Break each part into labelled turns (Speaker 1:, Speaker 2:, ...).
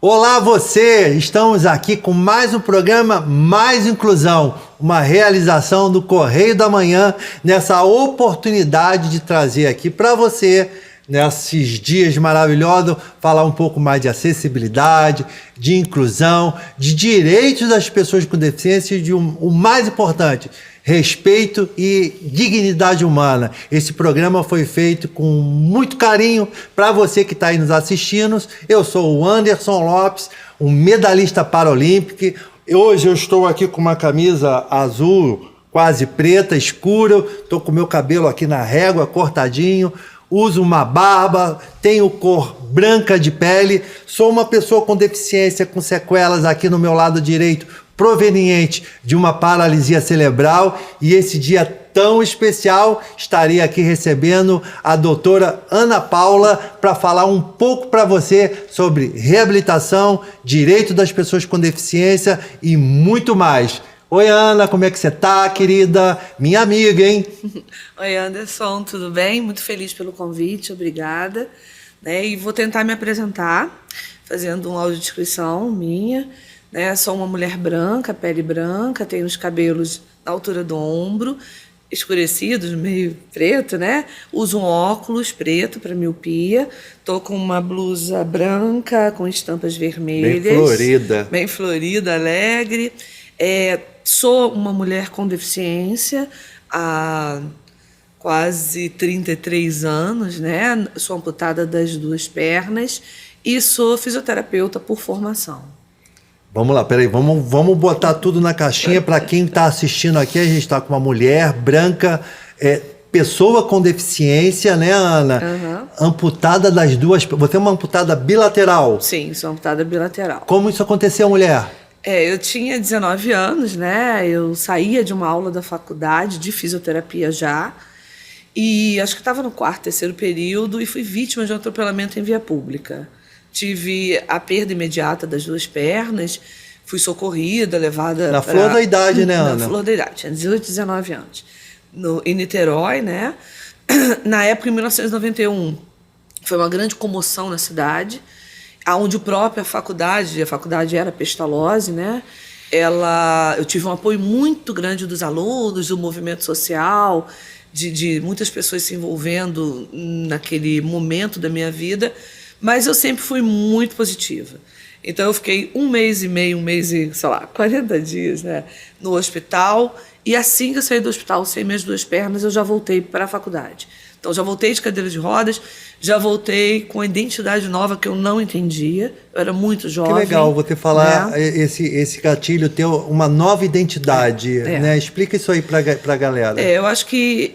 Speaker 1: Olá você! Estamos aqui com mais um programa Mais Inclusão, uma realização do Correio da Manhã, nessa oportunidade de trazer aqui para você, nesses dias maravilhosos, falar um pouco mais de acessibilidade, de inclusão, de direitos das pessoas com deficiência e o mais importante, respeito e dignidade humana. Esse programa foi feito com muito carinho para você que está aí nos assistindo. Eu sou o Anderson Lopes, um medalhista paralímpico. Hoje eu estou aqui com uma camisa azul, quase preta, escura. Estou com meu cabelo aqui na régua, cortadinho. Uso uma barba, tenho cor branca de pele. Sou uma pessoa com deficiência, com sequelas aqui no meu lado direito, proveniente de uma paralisia cerebral, e esse dia tão especial estarei aqui recebendo a doutora Ana Paula para falar um pouco para você sobre reabilitação, direito das pessoas com deficiência e muito mais. Oi, Ana, como é que você tá, querida? Minha amiga, hein?
Speaker 2: Oi, Anderson, tudo bem? Muito feliz pelo convite, obrigada. E vou tentar me apresentar, fazendo uma audiodescrição minha. Sou uma mulher branca, pele branca, tenho os cabelos na altura do ombro, escurecidos, meio preto, né? Uso um óculos preto para miopia. Tô com uma blusa branca com estampas vermelhas.
Speaker 1: Bem florida.
Speaker 2: Bem florida, alegre. Sou uma mulher com deficiência há quase 33 anos, né? Sou amputada das 2 pernas e sou fisioterapeuta por formação.
Speaker 1: Vamos lá, peraí, vamos botar tudo na caixinha. Para quem está assistindo aqui, a gente está com uma mulher branca, pessoa com deficiência, né, Ana?
Speaker 2: Uhum.
Speaker 1: Amputada das 2... Você é uma amputada bilateral?
Speaker 2: Sim, sou amputada bilateral.
Speaker 1: Como isso aconteceu, mulher?
Speaker 2: Eu tinha 19 anos, né? Eu saía de uma aula da faculdade de fisioterapia já, e acho que estava no 4º, 3º período, e fui vítima de um atropelamento em via pública. Tive a perda imediata das 2 pernas, fui socorrida, levada...
Speaker 1: Na flor da idade, né, Ana?
Speaker 2: Na flor da idade, tinha 18, 19 anos. Em Niterói, né? Na época, em 1991, foi uma grande comoção na cidade, onde a faculdade era Pestalozzi, né? Eu tive um apoio muito grande dos alunos, do movimento social, de muitas pessoas se envolvendo naquele momento da minha vida, mas eu sempre fui muito positiva. Então eu fiquei 1 mês e meio, 40 dias, né, no hospital, e assim que eu saí do hospital sem minhas 2 pernas, eu já voltei para a faculdade. Então, já voltei de cadeira de rodas, já voltei com a identidade nova que eu não entendia. Eu era muito jovem.
Speaker 1: Que legal você falar, né? esse gatilho ter uma nova identidade. Né? Explica isso aí pra galera.
Speaker 2: Eu acho que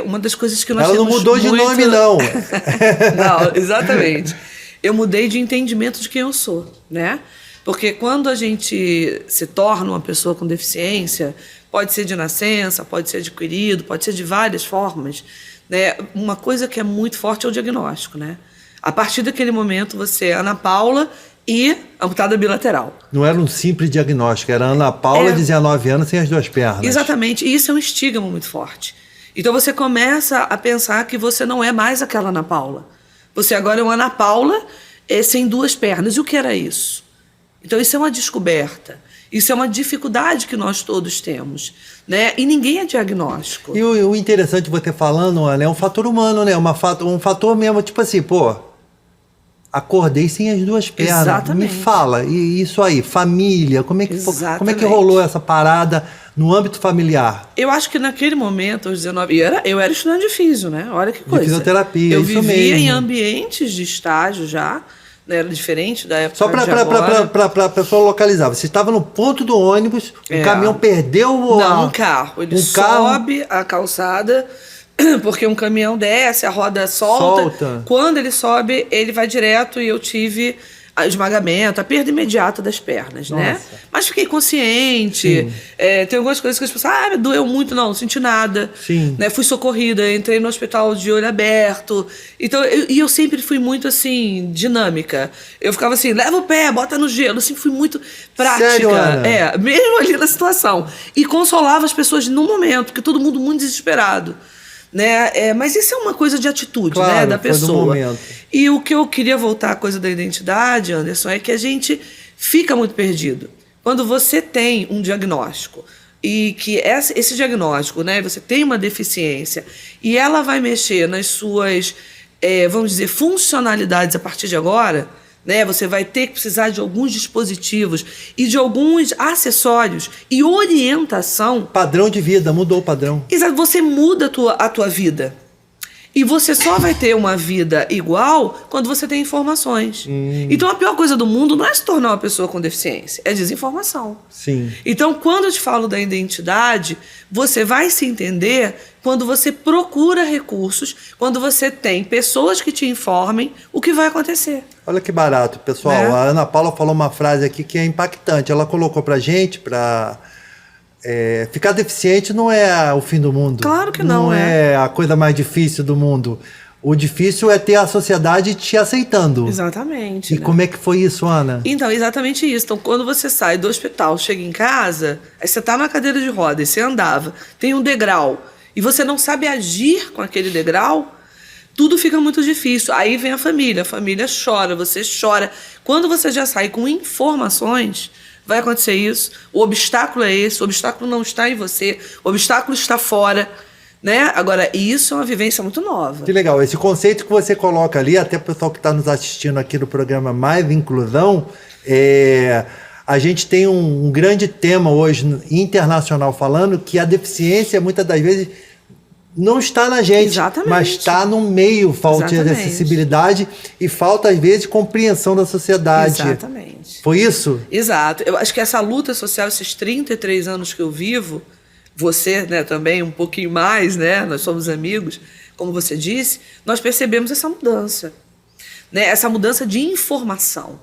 Speaker 2: uma das coisas que nós
Speaker 1: temos... Ela não mudou de nome, não.
Speaker 2: Não, exatamente. Eu mudei de entendimento de quem eu sou, né? Porque quando a gente se torna uma pessoa com deficiência, pode ser de nascença, pode ser adquirido, pode ser de várias formas, né? Uma coisa que é muito forte é o diagnóstico, né? A partir daquele momento, você é Ana Paula e amputada bilateral.
Speaker 1: Não era um simples diagnóstico, era Ana Paula, 19 anos, sem as 2 pernas.
Speaker 2: Exatamente, e isso é um estigma muito forte. Então você começa a pensar que você não é mais aquela Ana Paula. Você agora é uma Ana Paula sem 2 pernas. E o que era isso? Então isso é uma descoberta. Isso é uma dificuldade que nós todos temos, né? E ninguém é diagnóstico.
Speaker 1: E o interessante você falando, Ana, é um fator humano, né? Um fator mesmo, tipo assim, acordei sem as 2 pernas.
Speaker 2: Exatamente.
Speaker 1: Me fala, e isso aí, família, como é que rolou essa parada no âmbito familiar?
Speaker 2: Eu acho que naquele momento, aos 19, eu era estudante de físio, né? Olha que coisa.
Speaker 1: De fisioterapia,
Speaker 2: eu
Speaker 1: isso mesmo.
Speaker 2: Eu vivia em ambientes de estágio já, era diferente da época.
Speaker 1: Só para a pessoa localizar, você estava no ponto do ônibus, o caminhão perdeu
Speaker 2: um carro. Ele sobe a calçada, porque um caminhão desce, a roda solta. Quando ele sobe, ele vai direto, e eu tive esmagamento, a perda imediata das pernas, né? Mas fiquei consciente. Tem algumas coisas que as pessoas, doeu muito, não senti nada. Né? Fui socorrida, entrei no hospital de olho aberto. Então, eu sempre fui muito, assim, dinâmica. Eu ficava assim, leva o pé, bota no gelo. Assim, fui muito prática.
Speaker 1: Sério, Ana?
Speaker 2: Mesmo ali na situação. E consolava as pessoas no momento, porque todo mundo muito desesperado. né? Mas isso é uma coisa de atitude,
Speaker 1: Claro,
Speaker 2: né, da
Speaker 1: foi do
Speaker 2: pessoa.
Speaker 1: momento.
Speaker 2: E o que eu queria voltar à coisa da identidade, Anderson, é que a gente fica muito perdido. Quando você tem um diagnóstico e que esse diagnóstico, né, você tem uma deficiência e ela vai mexer nas suas, vamos dizer, funcionalidades a partir de agora, né, você vai ter que precisar de alguns dispositivos e de alguns acessórios e orientação.
Speaker 1: Padrão de vida, mudou o padrão.
Speaker 2: Exato, você muda a tua vida. E você só vai ter uma vida igual quando você tem informações. Então, a pior coisa do mundo não é se tornar uma pessoa com deficiência, é desinformação.
Speaker 1: Sim.
Speaker 2: Então, quando eu te falo da identidade, você vai se entender quando você procura recursos, quando você tem pessoas que te informem o que vai acontecer.
Speaker 1: Olha que barato, pessoal.
Speaker 2: Né?
Speaker 1: A Ana Paula falou uma frase aqui que é impactante. Ela colocou pra gente, ficar deficiente não é o fim do mundo.
Speaker 2: Claro que não,
Speaker 1: Não é a coisa mais difícil do mundo. O difícil é ter a sociedade te aceitando.
Speaker 2: Exatamente.
Speaker 1: E como é que foi isso, Ana?
Speaker 2: Então, exatamente isso. Então, quando você sai do hospital, chega em casa, aí você tá na cadeira de rodas, você andava, tem um degrau, e você não sabe agir com aquele degrau, tudo fica muito difícil. Aí vem a família chora, você chora. Quando você já sai com informações, vai acontecer isso, o obstáculo é esse, o obstáculo não está em você, o obstáculo está fora, né? Agora, isso é uma vivência muito nova.
Speaker 1: Que legal. Esse conceito que você coloca ali, até o pessoal que está nos assistindo aqui no programa Mais Inclusão, a gente tem um grande tema hoje internacional falando que a deficiência, muitas das vezes, não está na gente,
Speaker 2: Exatamente.
Speaker 1: mas está no meio, falta de
Speaker 2: Exatamente.
Speaker 1: acessibilidade e falta, às vezes, compreensão da sociedade.
Speaker 2: Exatamente.
Speaker 1: Foi isso?
Speaker 2: Exato. Eu acho que essa luta social, esses 33 anos que eu vivo, você, né, também um pouquinho mais, né, nós somos amigos, como você disse, nós percebemos essa mudança, né, essa mudança de informação.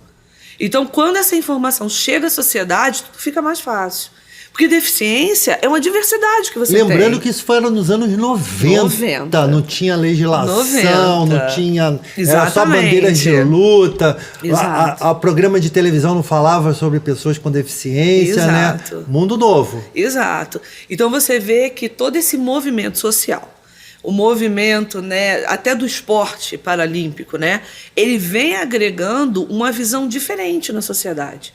Speaker 2: Então, quando essa informação chega à sociedade, tudo fica mais fácil. Porque deficiência é uma diversidade que você tem.
Speaker 1: Lembrando que isso foi nos anos 90. Não tinha legislação,
Speaker 2: 90.
Speaker 1: não tinha... Era só
Speaker 2: Exatamente.
Speaker 1: bandeiras de luta.
Speaker 2: Exato.
Speaker 1: O programa de televisão não falava sobre pessoas com deficiência,
Speaker 2: Exato.
Speaker 1: né? Mundo novo.
Speaker 2: Exato. Então você vê que todo esse movimento social, o movimento, né, até do esporte paralímpico, né, ele vem agregando uma visão diferente na sociedade.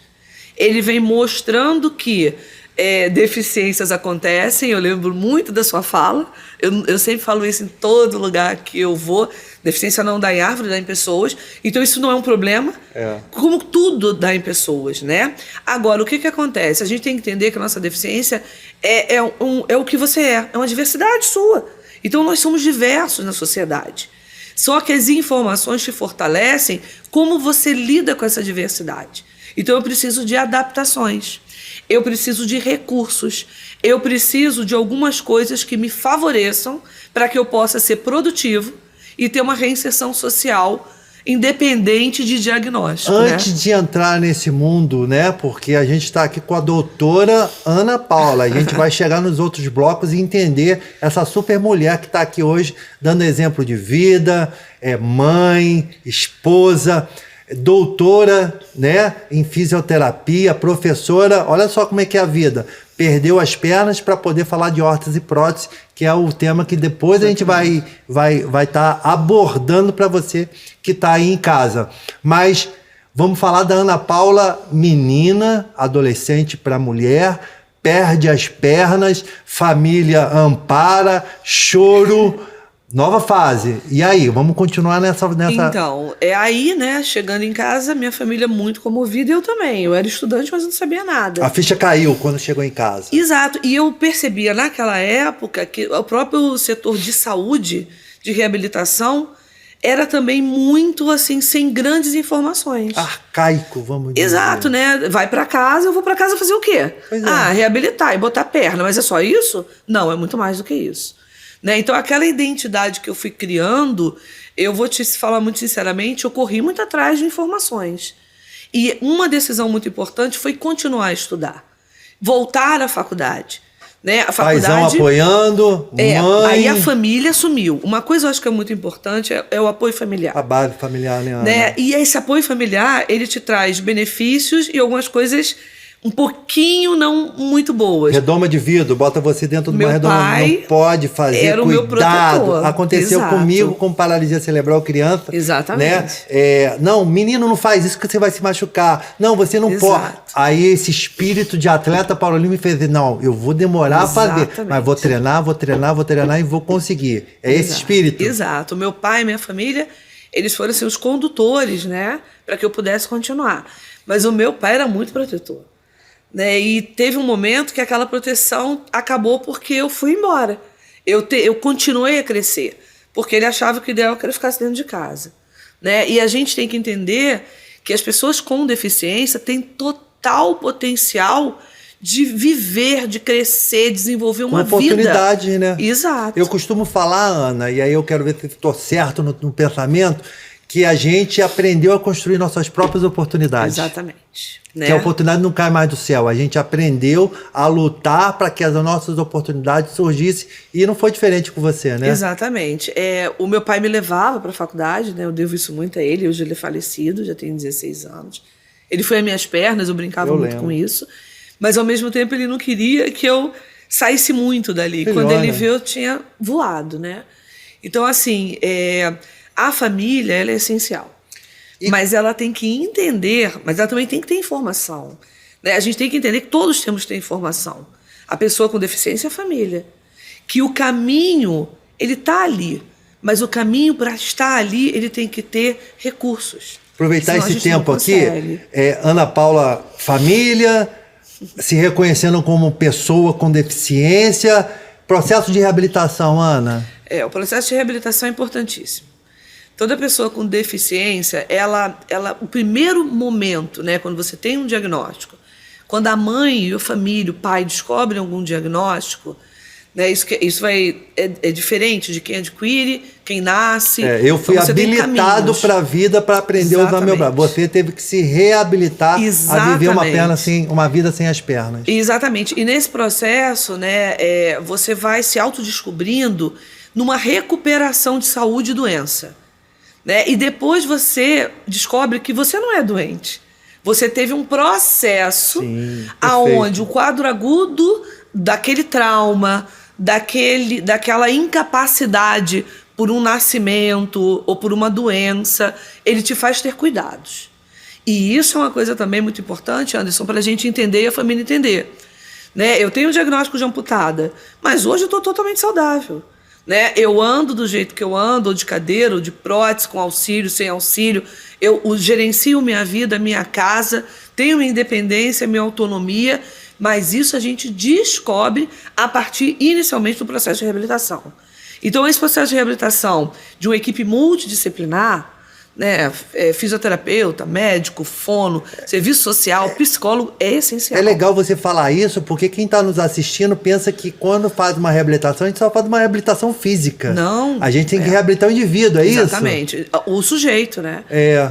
Speaker 2: Ele vem mostrando que deficiências acontecem. Eu lembro muito da sua fala, eu sempre falo isso em todo lugar que eu vou. Deficiência não dá em árvore, dá em pessoas. Então isso não é um problema, como tudo dá em pessoas, né? Agora, o que acontece? A gente tem que entender que a nossa deficiência é o que você é uma diversidade sua. Então nós somos diversos na sociedade. Só que as informações te fortalecem como você lida com essa diversidade. Então eu preciso de adaptações. Eu preciso de recursos, eu preciso de algumas coisas que me favoreçam para que eu possa ser produtivo e ter uma reinserção social independente de diagnóstico.
Speaker 1: Antes de entrar nesse mundo, né? Porque a gente está aqui com a doutora Ana Paula. A gente vai chegar nos outros blocos e entender essa super mulher que está aqui hoje, dando exemplo de vida, mãe, esposa, doutora, né, em fisioterapia, professora. Olha só como é que é a vida. Perdeu as pernas para poder falar de órtese e prótese, que é o tema que depois a gente vai estar abordando para você que está aí em casa. Mas vamos falar da Ana Paula, menina, adolescente para mulher, perde as pernas, família ampara, choro. Nova fase. E aí, vamos continuar nessa...
Speaker 2: Então, aí, né, chegando em casa, minha família muito comovida e eu também. Eu era estudante, mas não sabia nada.
Speaker 1: A ficha caiu quando chegou em casa.
Speaker 2: Exato. E eu percebia naquela época que o próprio setor de saúde, de reabilitação, era também muito, assim, sem grandes informações.
Speaker 1: Arcaico, vamos dizer.
Speaker 2: Exato, né? Vai pra casa, eu vou pra casa fazer o quê?
Speaker 1: Pois é.
Speaker 2: Reabilitar e botar perna. Mas é só isso? Não, é muito mais do que isso. Né? Então, aquela identidade que eu fui criando, eu vou te falar muito sinceramente, eu corri muito atrás de informações. E uma decisão muito importante foi continuar a estudar. Voltar à faculdade. Né? A faculdade,
Speaker 1: paizão apoiando, mãe...
Speaker 2: Aí a família assumiu. Uma coisa eu acho que é muito importante é o apoio familiar.
Speaker 1: A base familiar, né, Ana?
Speaker 2: Né? E esse apoio familiar, ele te traz benefícios e algumas coisas um pouquinho não muito boas.
Speaker 1: Redoma de vidro, bota você dentro de uma
Speaker 2: Meu
Speaker 1: redoma.
Speaker 2: pai
Speaker 1: Não pode fazer,
Speaker 2: era o meu
Speaker 1: cuidado.
Speaker 2: protetor.
Speaker 1: Aconteceu
Speaker 2: Exato.
Speaker 1: comigo com paralisia cerebral criança.
Speaker 2: Exatamente.
Speaker 1: Né? Não, menino, não faz isso que você vai se machucar. Não, você não
Speaker 2: Exato.
Speaker 1: pode. Aí esse espírito de atleta Paulinho me fez dizer, não, eu vou demorar a fazer, mas vou treinar e vou conseguir. É esse espírito?
Speaker 2: Exato. Meu pai e minha família, eles foram assim, os condutores, né? Para que eu pudesse continuar. Mas o meu pai era muito protetor. Né? E teve um momento que aquela proteção acabou porque eu fui embora. Eu continuei a crescer, porque ele achava que o ideal era que eu ficasse dentro de casa. Né? E a gente tem que entender que as pessoas com deficiência têm total potencial de viver, de crescer, desenvolver uma
Speaker 1: oportunidade,
Speaker 2: vida.
Speaker 1: Né?
Speaker 2: Exato.
Speaker 1: Eu costumo falar, Ana, e aí eu quero ver se estou certo no pensamento, que a gente aprendeu a construir nossas próprias oportunidades.
Speaker 2: Exatamente. Né?
Speaker 1: Que a oportunidade não cai mais do céu. A gente aprendeu a lutar para que as nossas oportunidades surgissem e não foi diferente com você, né?
Speaker 2: Exatamente. O meu pai me levava para a faculdade, né? Eu devo isso muito a ele. Hoje ele é falecido, já tem 16 anos. Ele foi às minhas pernas, eu brincava muito com isso. Mas ao mesmo tempo ele não queria que eu saísse muito dali.
Speaker 1: Melhor,
Speaker 2: quando ele
Speaker 1: né?
Speaker 2: viu, eu tinha voado, né? Então, assim, a família, ela é essencial. Mas ela tem que entender, mas ela também tem que ter informação. Né? A gente tem que entender que todos temos que ter informação. A pessoa com deficiência é a família. Que o caminho, ele está ali. Mas o caminho para estar ali, ele tem que ter recursos.
Speaker 1: Aproveitar
Speaker 2: Senão
Speaker 1: esse tempo aqui,
Speaker 2: consegue.
Speaker 1: Ana Paula, família, se reconhecendo como pessoa com deficiência, processo de reabilitação, Ana.
Speaker 2: O processo de reabilitação é importantíssimo. Toda pessoa com deficiência, o primeiro momento, né, quando você tem um diagnóstico, quando a mãe e a família, o pai descobrem algum diagnóstico, né, isso é diferente de quem adquire, quem nasce.
Speaker 1: Eu fui
Speaker 2: então
Speaker 1: habilitado para a vida para aprender a usar meu braço. Você teve que se reabilitar a viver uma vida sem as pernas.
Speaker 2: Exatamente. E nesse processo, né, você vai se autodescobrindo numa recuperação de saúde e doença. Né? E depois você descobre que você não é doente. Você teve um processo aonde o quadro agudo daquele trauma, daquela incapacidade por um nascimento ou por uma doença, ele te faz ter cuidados. E isso é uma coisa também muito importante, Anderson, para a gente entender e a família entender. Né? Eu tenho um diagnóstico de amputada, mas hoje eu estou totalmente saudável. Né? Eu ando do jeito que eu ando, ou de cadeira, ou de prótese, com auxílio, sem auxílio. Eu gerencio minha vida, minha casa, tenho minha independência, minha autonomia, mas isso a gente descobre a partir, inicialmente, do processo de reabilitação. Então, esse processo de reabilitação de uma equipe multidisciplinar, né, fisioterapeuta, médico, fono, serviço social, psicólogo, é essencial.
Speaker 1: É legal você falar isso, porque quem está nos assistindo pensa que quando faz uma reabilitação, a gente só faz uma reabilitação física.
Speaker 2: Não.
Speaker 1: A gente tem que reabilitar o indivíduo, é isso?
Speaker 2: Exatamente. O sujeito, né?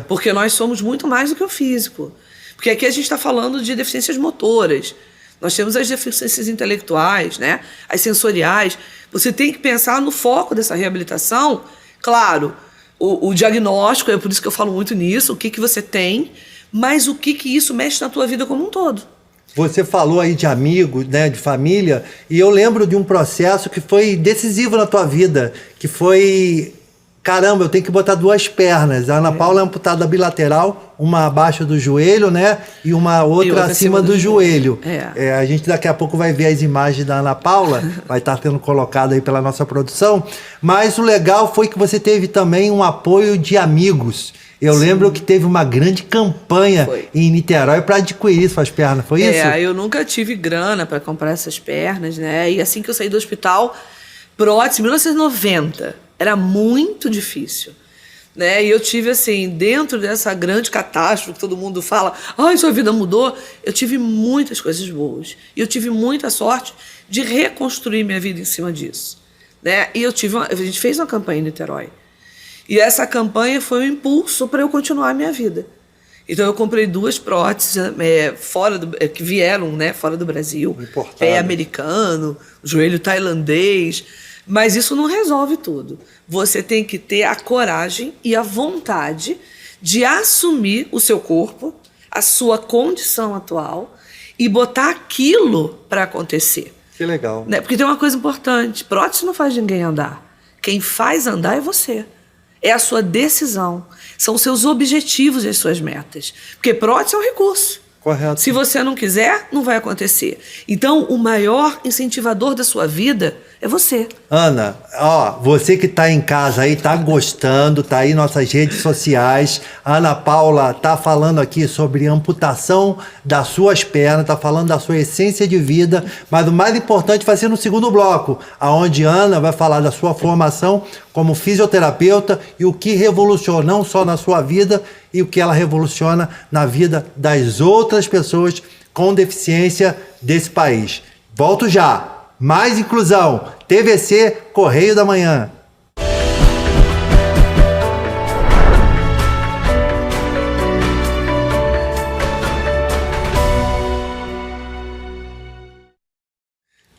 Speaker 2: Porque nós somos muito mais do que o físico. Porque aqui a gente está falando de deficiências motoras. Nós temos as deficiências intelectuais, né? As sensoriais. Você tem que pensar no foco dessa reabilitação, claro, o diagnóstico, é por isso que eu falo muito nisso, o que você tem, mas o que isso mexe na tua vida como um todo.
Speaker 1: Você falou aí de amigos, né, de família, e eu lembro de um processo que foi decisivo na tua vida, que foi, caramba, eu tenho que botar duas pernas. A Ana Paula é amputada bilateral, uma abaixo do joelho, né, e uma outra acima do joelho. A gente daqui a pouco vai ver as imagens da Ana Paula, vai estar sendo colocado aí pela nossa produção, mas o legal foi que você teve também um apoio de amigos. Eu lembro que teve uma grande campanha em Niterói para adquirir suas pernas, foi isso?
Speaker 2: Eu nunca tive grana para comprar essas pernas, né? E assim que eu saí do hospital, prótese, em 1990, era muito difícil. Né? E eu tive, assim, dentro dessa grande catástrofe que todo mundo fala, ai, sua vida mudou, eu tive muitas coisas boas. E eu tive muita sorte de reconstruir minha vida em cima disso. Né? E a gente fez uma campanha em Niterói. E essa campanha foi um impulso para eu continuar a minha vida. Então eu comprei 2 próteses que vieram, né, fora do Brasil.
Speaker 1: Importado.
Speaker 2: Pé americano, joelho tailandês. Mas isso não resolve tudo. Você tem que ter a coragem e a vontade de assumir o seu corpo, a sua condição atual e botar aquilo para acontecer.
Speaker 1: Que legal.
Speaker 2: Né? Porque tem uma coisa importante, prótese não faz ninguém andar. Quem faz andar é você. É a sua decisão. São os seus objetivos e as suas metas. Porque prótese é um recurso.
Speaker 1: Correto.
Speaker 2: Se você não quiser, não vai acontecer. Então, o maior incentivador da sua vida é você.
Speaker 1: Ana, ó, você que tá em casa aí, tá gostando, tá aí nas nossas redes sociais. A Ana Paula tá falando aqui sobre amputação das suas pernas, tá falando da sua essência de vida, mas o mais importante vai ser no segundo bloco, aonde a Ana vai falar da sua formação como fisioterapeuta e o que revolucionou não só na sua vida e o que ela revoluciona na vida das outras pessoas com deficiência desse país. Volto já. Mais inclusão. TVC Correio da Manhã.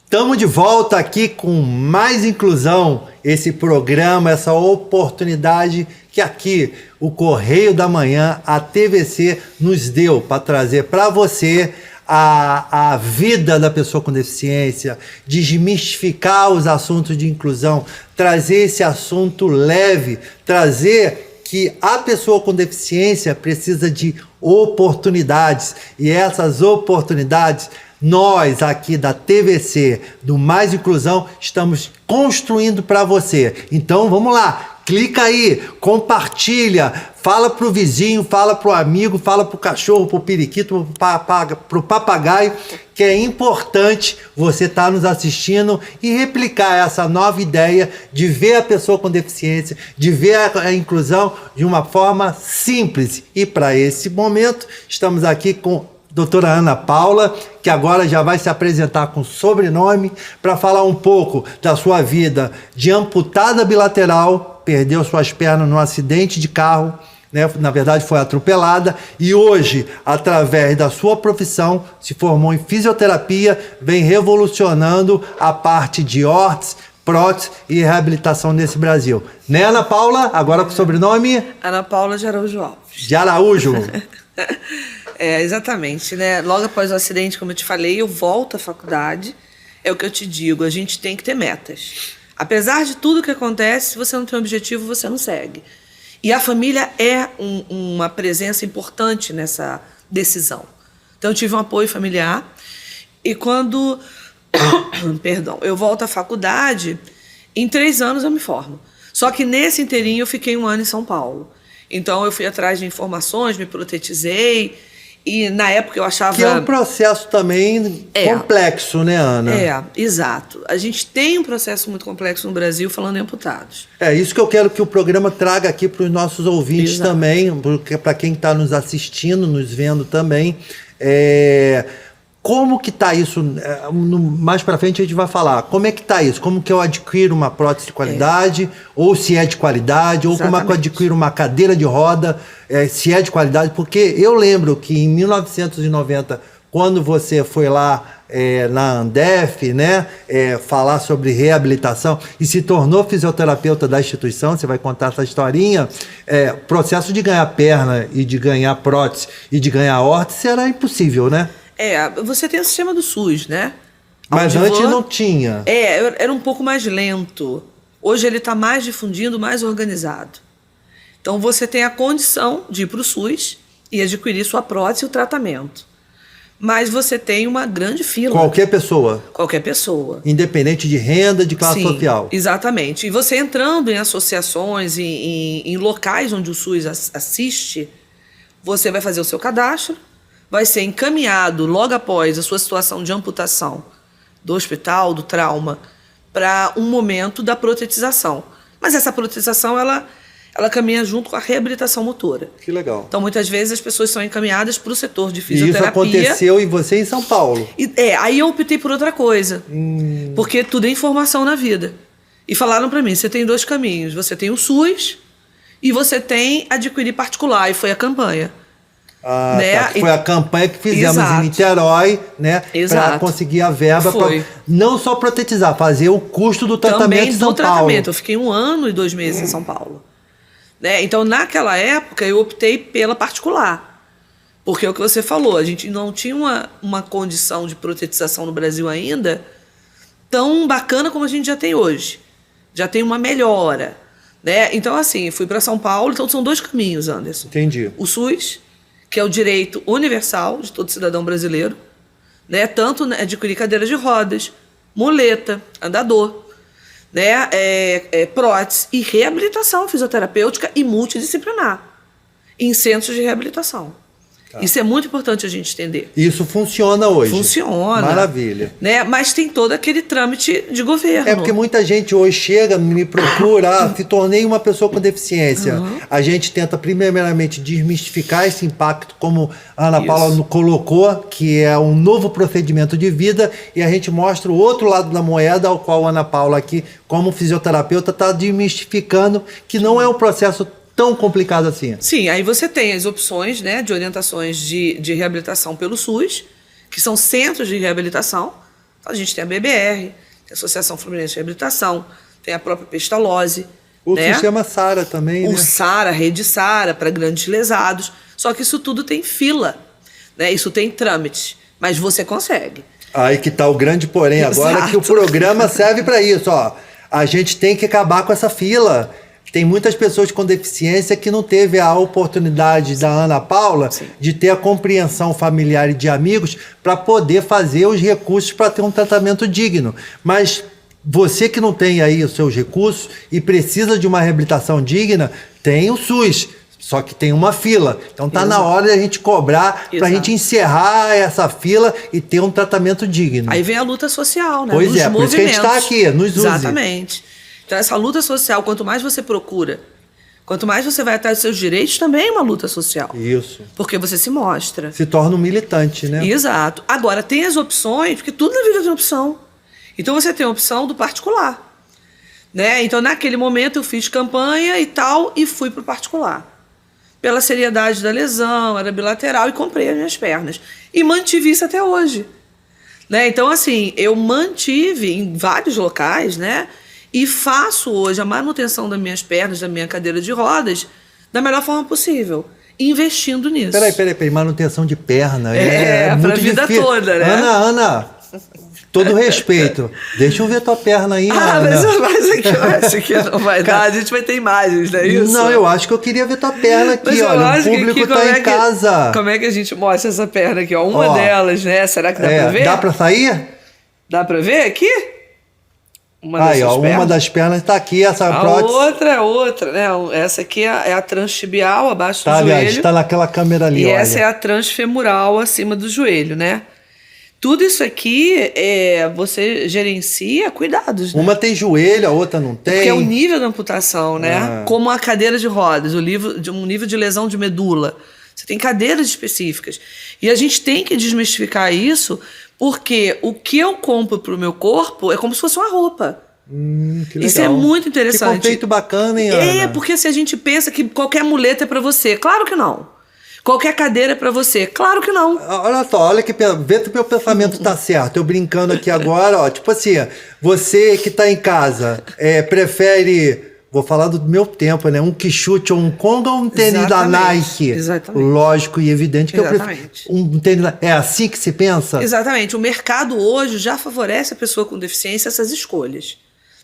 Speaker 1: Estamos de volta aqui com mais inclusão, esse programa, essa oportunidade que aqui o Correio da Manhã, a TVC, nos deu para trazer para você a vida da pessoa com deficiência, desmistificar os assuntos de inclusão, trazer esse assunto leve, trazer que a pessoa com deficiência precisa de oportunidades e essas oportunidades nós aqui da TVC, do Mais Inclusão, estamos construindo para você. Então vamos lá, clica aí, compartilha, fala pro vizinho, fala pro amigo, fala pro cachorro, pro periquito, pro papagaio, que é importante você estar nos assistindo e replicar essa nova ideia de ver a pessoa com deficiência, de ver a inclusão de uma forma simples. E para esse momento, estamos aqui com doutora Ana Paula, que agora já vai se apresentar com sobrenome, para falar um pouco da sua vida de amputada bilateral, perdeu suas pernas num acidente de carro, né? Na verdade foi atropelada, e hoje, através da sua profissão, se formou em fisioterapia, vem revolucionando a parte de órtese, prótese e reabilitação nesse Brasil. Né, Ana Paula? Agora com sobrenome?
Speaker 2: Ana Paula de Araújo Alves.
Speaker 1: De Araújo.
Speaker 2: Exatamente, né? Logo após o acidente, como eu te falei, eu volto à faculdade. É o que eu te digo, a gente tem que ter metas. Apesar de tudo que acontece, se você não tem um objetivo, você não segue. E a família é uma presença importante nessa decisão. Então, eu tive um apoio familiar. E quando perdão, eu volto à faculdade, em 3 anos eu me formo. Só que nesse inteirinho eu fiquei 1 ano em São Paulo. Então, eu fui atrás de informações, me protetizei. E na época eu achava...
Speaker 1: Que é um processo também complexo, né, Ana?
Speaker 2: Exato. A gente tem um processo muito complexo no Brasil falando em amputados. É
Speaker 1: isso que eu quero que o programa traga aqui para os nossos ouvintes também, para quem está nos assistindo, nos vendo também. Como que está isso? Mais para frente a gente vai falar. Como é que está isso? Como que eu adquiro uma prótese de qualidade? Ou se é de qualidade? Ou como é que eu adquiro uma cadeira de roda? Se é de qualidade? Porque eu lembro que em 1990, quando você foi lá na Andef, né, falar sobre reabilitação e se tornou fisioterapeuta da instituição, você vai contar essa historinha, o processo de ganhar perna e de ganhar prótese e de ganhar órtese era impossível, né?
Speaker 2: Você tem o sistema do SUS, né?
Speaker 1: Mas antes não tinha.
Speaker 2: Era um pouco mais lento. Hoje ele está mais difundido, mais organizado. Então você tem a condição de ir para o SUS e adquirir sua prótese e o tratamento. Mas você tem uma grande fila.
Speaker 1: Qualquer pessoa?
Speaker 2: Qualquer pessoa.
Speaker 1: Independente de renda, de classe social?
Speaker 2: Exatamente. E você entrando em associações, em locais onde o SUS assiste, você vai fazer o seu cadastro, vai ser encaminhado logo após a sua situação de amputação do hospital, do trauma, para um momento da protetização. Mas essa protetização, ela caminha junto com a reabilitação motora.
Speaker 1: Que legal.
Speaker 2: Então, muitas vezes, as pessoas são encaminhadas para o setor de fisioterapia.
Speaker 1: E isso aconteceu em você em São Paulo?
Speaker 2: Aí eu optei por outra coisa. Porque tudo é informação na vida. E falaram para mim, você tem 2 caminhos. Você tem o SUS e você tem adquirir particular. E foi a campanha.
Speaker 1: Foi a campanha que fizemos em Niterói, né? Para conseguir a verba para não só protetizar, fazer o custo do tratamento em São Paulo.
Speaker 2: Eu fiquei 1 ano e 2 meses em São Paulo. Né? Então, naquela época, eu optei pela particular. Porque é o que você falou, a gente não tinha uma condição de protetização no Brasil ainda tão bacana como a gente já tem hoje. Já tem uma melhora, né? Então, assim, fui para São Paulo, então são 2 caminhos, Anderson.
Speaker 1: Entendi.
Speaker 2: O SUS, que é o direito universal de todo cidadão brasileiro, né? Tanto adquirir cadeira de rodas, muleta, andador, né? Prótese e reabilitação fisioterapêutica e multidisciplinar em centros de reabilitação. Tá. Isso é muito importante a gente entender.
Speaker 1: Isso funciona hoje.
Speaker 2: Funciona.
Speaker 1: Maravilha.
Speaker 2: Né? Mas tem todo aquele trâmite de governo.
Speaker 1: É porque muita gente hoje chega, me procura, se tornei uma pessoa com deficiência. A gente tenta primeiramente desmistificar esse impacto, como a Ana Paula colocou, que é um novo procedimento de vida, e a gente mostra o outro lado da moeda, ao qual a Ana Paula aqui, como fisioterapeuta, está desmistificando que não é um processo tão complicado assim.
Speaker 2: Sim, aí você tem as opções, né, de orientações de reabilitação pelo SUS, que são centros de reabilitação. Então, a gente tem a BBR, tem a Associação Fluminense de Reabilitação, tem a própria Pestalozzi.
Speaker 1: O
Speaker 2: né?
Speaker 1: sistema SARA também,
Speaker 2: o
Speaker 1: né?
Speaker 2: SARA, a rede SARA, para grandes lesados. Só que isso tudo tem fila, né? Isso tem trâmites, mas você consegue.
Speaker 1: Aí que está o grande porém agora,
Speaker 2: Exato.
Speaker 1: que o programa serve para isso. Ó. A gente tem que acabar com essa fila. Tem muitas pessoas com deficiência que não teve a oportunidade da Ana Paula de ter a compreensão familiar e de amigos para poder fazer os recursos para ter um tratamento digno. Mas você que não tem aí os seus recursos e precisa de uma reabilitação digna, tem o SUS. Só que tem uma fila. Então tá na hora de a gente cobrar para a gente encerrar essa fila e ter um tratamento digno.
Speaker 2: Aí vem a luta social, né?
Speaker 1: Pois é, por isso que a gente está aqui, nos use.
Speaker 2: Exatamente. Então essa luta social, quanto mais você procura, quanto mais você vai atrás dos seus direitos, também é uma luta social.
Speaker 1: Isso.
Speaker 2: Porque você se mostra.
Speaker 1: Se torna um militante, né?
Speaker 2: Exato. Agora, tem as opções, porque tudo na vida tem opção. Então você tem a opção do particular. Né? Então naquele momento eu fiz campanha e tal e fui para o particular. Pela seriedade da lesão, era bilateral e comprei as minhas pernas. E mantive isso até hoje. Né? Então assim, eu mantive em vários locais, né? E faço hoje a manutenção das minhas pernas, da minha cadeira de rodas, da melhor forma possível, investindo nisso.
Speaker 1: Peraí, manutenção de perna.
Speaker 2: É
Speaker 1: muito
Speaker 2: pra vida
Speaker 1: difícil.
Speaker 2: toda, né?
Speaker 1: Ana, todo respeito. Deixa eu ver tua perna aí, Ana.
Speaker 2: Mas aqui eu acho que não vai dar. A gente vai ter imagens, não é isso?
Speaker 1: Não, eu acho que eu queria ver tua perna aqui,
Speaker 2: Mas eu
Speaker 1: olha. O
Speaker 2: acho que
Speaker 1: público
Speaker 2: aqui,
Speaker 1: tá em casa.
Speaker 2: Como é que a gente mostra essa perna aqui? Ó, uma delas, né? Será que dá pra ver?
Speaker 1: Dá pra sair?
Speaker 2: Dá pra ver aqui?
Speaker 1: Aí, ó, uma das pernas tá aqui, essa prótese.
Speaker 2: A outra, né? Essa aqui é a transtibial, abaixo do
Speaker 1: aliás,
Speaker 2: joelho.
Speaker 1: Tá naquela câmera ali,
Speaker 2: e
Speaker 1: olha.
Speaker 2: essa é a transfemoral, acima do joelho, né? Tudo isso aqui, você gerencia cuidados, né?
Speaker 1: Uma tem joelho, a outra não tem.
Speaker 2: Porque é o nível da amputação, né? Como a cadeira de rodas, um nível de lesão de medula. Você tem cadeiras específicas. E a gente tem que desmistificar isso, porque o que eu compro para o meu corpo é como se fosse uma roupa.
Speaker 1: Que legal.
Speaker 2: Isso é muito interessante.
Speaker 1: Que conceito bacana, hein, Ana?
Speaker 2: Porque se a gente pensa que qualquer muleta é para você, claro que não. Qualquer cadeira é para você, claro que não.
Speaker 1: Olha só, olha que vê se o meu pensamento tá certo. Eu brincando aqui agora, ó, tipo assim, você que tá em casa, prefere, vou falar do meu tempo, né? Um Quixote ou um Conga ou um tênis da Nike?
Speaker 2: Exatamente.
Speaker 1: Lógico e evidente que
Speaker 2: Exatamente.
Speaker 1: eu prefiro um tênis. É assim que se pensa?
Speaker 2: Exatamente. O mercado hoje já favorece a pessoa com deficiência essas escolhas,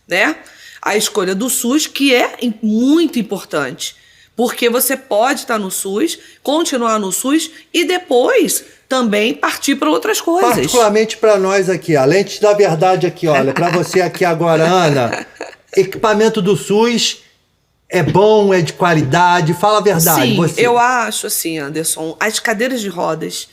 Speaker 2: né? A escolha do SUS, que é muito importante. Porque você pode estar no SUS, continuar no SUS e depois também partir para outras coisas.
Speaker 1: Particularmente para nós aqui, além de dar verdade aqui, olha, para você aqui agora, Ana, equipamento do SUS é bom, é de qualidade, fala a verdade.
Speaker 2: Sim,
Speaker 1: você.
Speaker 2: Eu acho assim, Anderson, as cadeiras de rodas,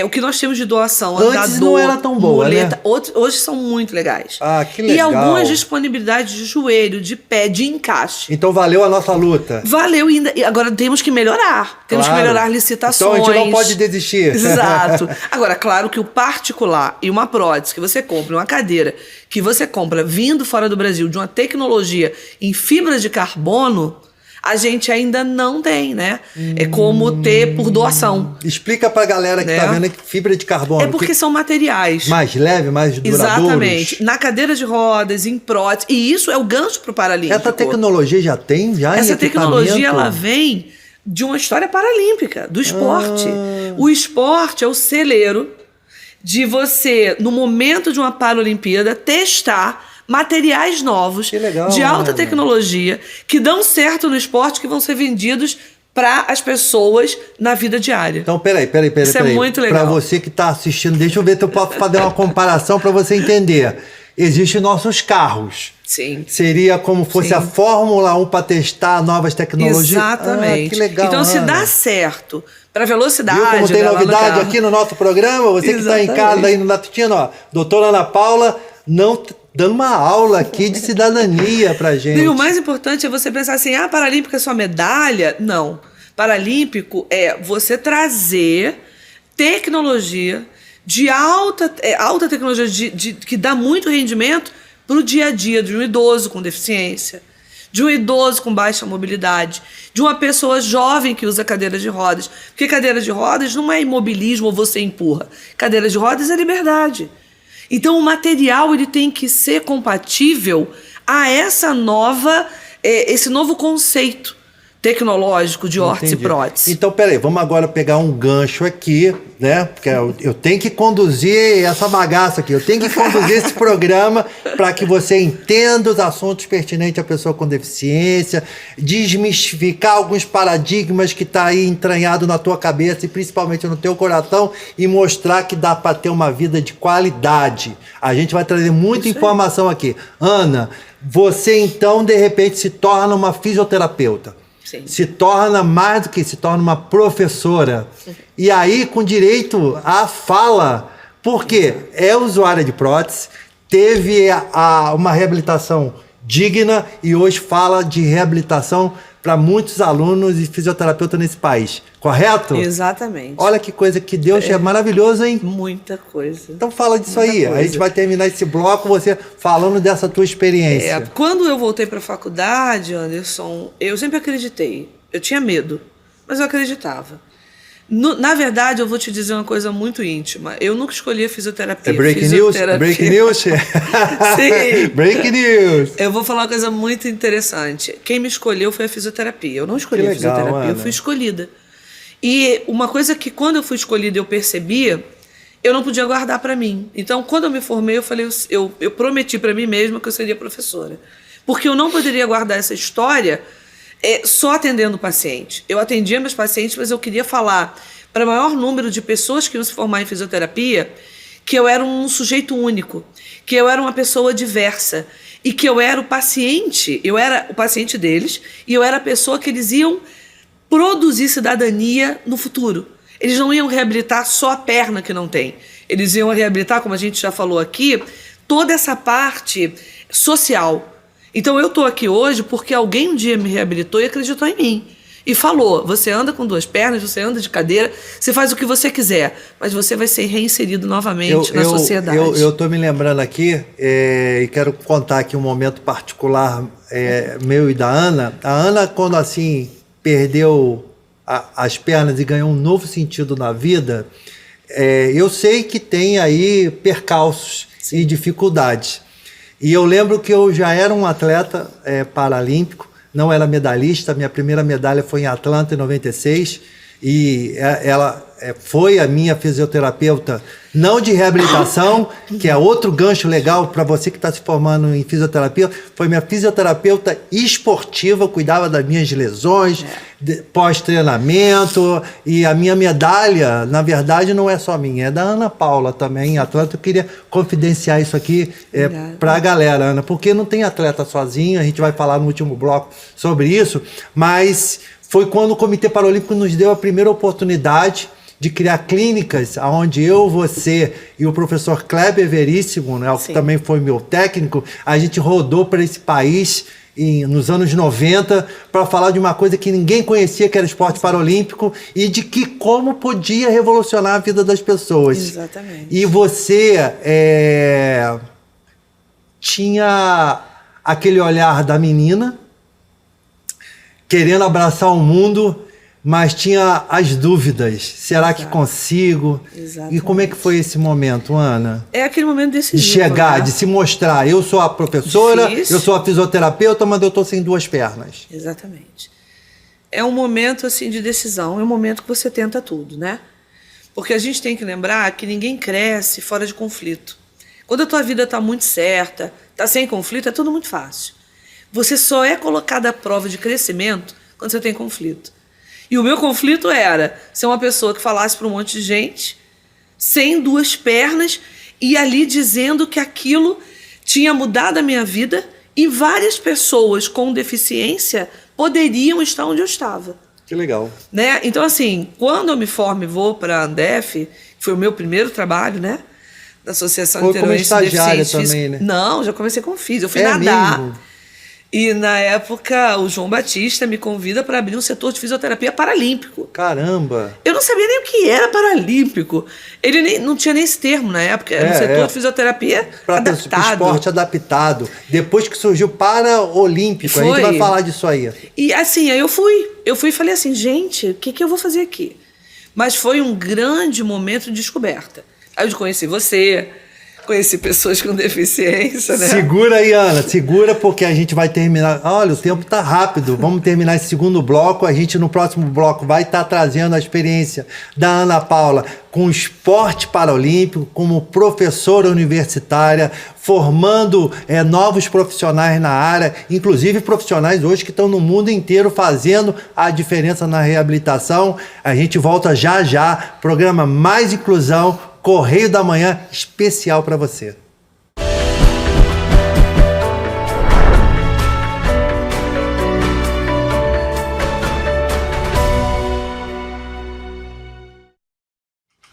Speaker 2: o que nós temos de doação,
Speaker 1: antes
Speaker 2: andador,
Speaker 1: não era tão boa,
Speaker 2: muleta,
Speaker 1: né?
Speaker 2: hoje são muito legais.
Speaker 1: Ah, que legal.
Speaker 2: E algumas disponibilidades de joelho, de pé, de encaixe.
Speaker 1: Então valeu a nossa luta.
Speaker 2: Valeu ainda. E agora temos que melhorar. Temos que melhorar licitações.
Speaker 1: Então a gente não pode desistir.
Speaker 2: Exato. Agora, claro que o particular e uma prótese que você compra, uma cadeira que você compra vindo fora do Brasil de uma tecnologia em fibra de carbono, a gente ainda não tem, né? É como ter por doação.
Speaker 1: Explica pra galera que tá vendo que fibra de carbono.
Speaker 2: É porque são materiais.
Speaker 1: Mais leve, mais duradouros.
Speaker 2: Exatamente. Na cadeira de rodas, em prótese. E isso é o gancho pro Paralímpico.
Speaker 1: Essa tecnologia já tem?
Speaker 2: Essa tecnologia, ela vem de uma história paralímpica, do esporte. O esporte é o celeiro de você, no momento de uma Paralimpíada, testar materiais novos,
Speaker 1: Que legal,
Speaker 2: de alta
Speaker 1: né?
Speaker 2: tecnologia, que dão certo no esporte, que vão ser vendidos para as pessoas na vida diária.
Speaker 1: Então, peraí.
Speaker 2: Isso é muito legal.
Speaker 1: Para você que está assistindo, deixa eu ver se eu posso fazer uma comparação para você entender. Existem nossos carros.
Speaker 2: Sim.
Speaker 1: Seria como fosse
Speaker 2: Sim.
Speaker 1: a Fórmula 1 para testar novas tecnologias?
Speaker 2: Exatamente.
Speaker 1: Ah, que legal,
Speaker 2: então, se
Speaker 1: Ana.
Speaker 2: dá certo para velocidade...
Speaker 1: Viu como tem
Speaker 2: né, lá no
Speaker 1: novidade
Speaker 2: carro.
Speaker 1: aqui no nosso programa? Você que está em casa aí no Latino, ó, doutora Ana Paula, dando uma aula aqui de cidadania pra gente.
Speaker 2: E o mais importante é você pensar assim, Paralímpica é só medalha? Não. Paralímpico é você trazer tecnologia de alta tecnologia que dá muito rendimento para o dia a dia de um idoso com deficiência, de um idoso com baixa mobilidade, de uma pessoa jovem que usa cadeira de rodas. Porque cadeira de rodas não é imobilismo ou você empurra. Cadeira de rodas é liberdade. Então o material ele tem que ser compatível a esse novo conceito tecnológico de órtese e
Speaker 1: Entendi.
Speaker 2: prótese.
Speaker 1: Então, peraí, vamos agora pegar um gancho aqui, né? Porque eu tenho que conduzir essa bagaça aqui, eu tenho que conduzir esse programa para que você entenda os assuntos pertinentes à pessoa com deficiência, desmistificar alguns paradigmas que tá aí entranhado na tua cabeça e principalmente no teu coração e mostrar que dá para ter uma vida de qualidade. A gente vai trazer muita informação aqui. Ana, você então, de repente, se torna uma fisioterapeuta.
Speaker 2: Sim.
Speaker 1: Se torna mais do que se torna uma professora. E aí, com direito à fala, porque é usuária de prótese, teve uma reabilitação digna e hoje fala de reabilitação para muitos alunos e fisioterapeutas nesse país. Correto?
Speaker 2: Exatamente.
Speaker 1: Olha que coisa que Deus é maravilhoso, hein?
Speaker 2: Muita coisa.
Speaker 1: Então fala disso
Speaker 2: Muita
Speaker 1: aí.
Speaker 2: coisa.
Speaker 1: A gente vai terminar esse bloco você falando dessa tua experiência.
Speaker 2: Quando eu voltei para a faculdade, Anderson, eu sempre acreditei. Eu tinha medo, mas eu acreditava. Na verdade, eu vou te dizer uma coisa muito íntima. Eu nunca escolhi a fisioterapia.
Speaker 1: É breaking news? Breaking news?
Speaker 2: Sim.
Speaker 1: Breaking news.
Speaker 2: Eu vou falar uma coisa muito interessante. Quem me escolheu foi a fisioterapia. Eu não escolhi
Speaker 1: Que
Speaker 2: a
Speaker 1: legal,
Speaker 2: fisioterapia, eu
Speaker 1: Ana.
Speaker 2: fui escolhida. E uma coisa que quando eu fui escolhida eu percebia, eu não podia guardar para mim. Então, quando eu me formei, eu falei, eu prometi para mim mesma que eu seria professora. Porque eu não poderia guardar essa história só atendendo o paciente. Eu atendia meus pacientes, mas eu queria falar para o maior número de pessoas que iam se formar em fisioterapia que eu era um sujeito único, que eu era uma pessoa diversa e que eu era o paciente deles e eu era a pessoa que eles iam produzir cidadania no futuro. Eles não iam reabilitar só a perna que não tem. Eles iam reabilitar, como a gente já falou aqui, toda essa parte social. Então eu estou aqui hoje porque alguém um dia me reabilitou e acreditou em mim. E falou, você anda com duas pernas, você anda de cadeira, você faz o que você quiser, mas você vai ser reinserido novamente na sociedade.
Speaker 1: Eu estou me lembrando aqui, e quero contar aqui um momento particular meu e da Ana. A Ana, quando assim perdeu as pernas e ganhou um novo sentido na vida, eu sei que tem aí percalços e dificuldades. E eu lembro que eu já era um atleta paralímpico, não era medalhista, minha primeira medalha foi em Atlanta em 96, e ela foi a minha fisioterapeuta, não de reabilitação, que é outro gancho legal para você que está se formando em fisioterapia, foi minha fisioterapeuta esportiva, cuidava das minhas lesões, pós-treinamento, e a minha medalha, na verdade, não é só minha, é da Ana Paula também, em Atlanta. Eu queria confidenciar isso aqui para a galera, Ana, porque não tem atleta sozinho, a gente vai falar no último bloco sobre isso, mas foi quando o Comitê Paralímpico nos deu a primeira oportunidade de criar clínicas onde eu, você e o professor Kleber Veríssimo, né, que também foi meu técnico, a gente rodou para esse país nos anos 90 para falar de uma coisa que ninguém conhecia, que era o esporte paralímpico, e de que como podia revolucionar a vida das pessoas.
Speaker 2: Exatamente.
Speaker 1: E você tinha aquele olhar da menina querendo abraçar o mundo, mas tinha as dúvidas. Será que consigo?
Speaker 2: Exatamente.
Speaker 1: E como é que foi esse momento, Ana?
Speaker 2: É aquele momento decisivo.
Speaker 1: De chegar,
Speaker 2: né?
Speaker 1: de se mostrar. Eu sou a professora,
Speaker 2: Difícil.
Speaker 1: eu sou a fisioterapeuta, mas eu estou sem duas pernas.
Speaker 2: Exatamente. é um momento assim de decisão, é um momento que você tenta tudo, né? Porque a gente tem que lembrar que ninguém cresce fora de conflito. Quando a tua vida está muito certa, está sem conflito, é tudo muito fácil. Você só é colocado à prova de crescimento quando você tem conflito. E o meu conflito era ser uma pessoa que falasse para um monte de gente, sem duas pernas, e ali dizendo que aquilo tinha mudado a minha vida e várias pessoas com deficiência poderiam estar onde eu estava.
Speaker 1: Que legal.
Speaker 2: Né? Então, assim, quando eu me formo e vou para a Andef, que foi o meu primeiro trabalho, né? Da Associação
Speaker 1: Niteroense de
Speaker 2: Deficiência
Speaker 1: também,
Speaker 2: Física.
Speaker 1: né?
Speaker 2: Não, já comecei com físico. Eu fui nadar.
Speaker 1: Mesmo?
Speaker 2: E na época o João Batista me convida para abrir um setor de fisioterapia paralímpico.
Speaker 1: Caramba!
Speaker 2: Eu não sabia nem o que era paralímpico. Ele não tinha nem esse termo na época. Era um setor de fisioterapia adaptado.
Speaker 1: Esporte adaptado. Depois que surgiu Paraolímpico, a gente vai falar disso aí.
Speaker 2: E assim, aí eu fui e falei assim, gente, o que eu vou fazer aqui? Mas foi um grande momento de descoberta. Aí eu conheci você, conheci pessoas com deficiência, né?
Speaker 1: Segura aí, Ana, segura, porque a gente vai terminar. Olha, o tempo tá rápido. Vamos terminar esse segundo bloco. A gente, no próximo bloco, vai estar trazendo a experiência da Ana Paula com o esporte paralímpico, como professora universitária, formando novos profissionais na área, inclusive profissionais hoje que estão no mundo inteiro fazendo a diferença na reabilitação. A gente volta já já. Programa Mais Inclusão, Correio da Manhã, especial para você.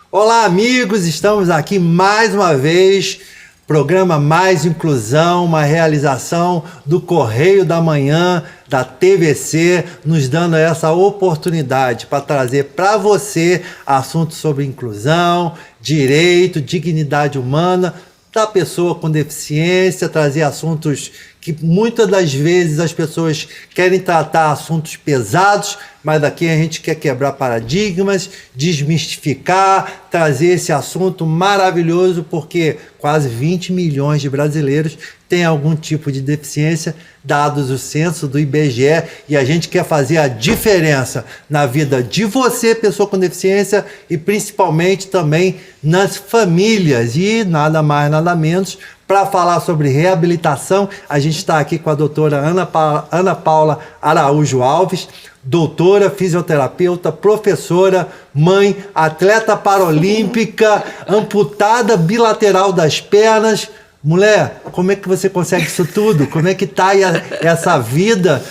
Speaker 1: Olá, amigos, estamos aqui mais uma vez, programa Mais Inclusão, uma realização do Correio da Manhã, da TVC, nos dando essa oportunidade para trazer para você assuntos sobre inclusão, direito, dignidade humana da pessoa com deficiência, trazer assuntos que muitas das vezes as pessoas querem tratar assuntos pesados, mas aqui a gente quer quebrar paradigmas, desmistificar, trazer esse assunto maravilhoso, porque quase 20 milhões de brasileiros têm algum tipo de deficiência, dados o censo do IBGE, e a gente quer fazer a diferença na vida de você, pessoa com deficiência, e principalmente também nas famílias, e nada mais, nada menos. Para falar sobre reabilitação, a gente está aqui com a doutora Ana Paula Araújo Alves, doutora, fisioterapeuta, professora, mãe, atleta paralímpica, amputada bilateral das pernas. Mulher, como é que você consegue isso tudo? Como é que está essa vida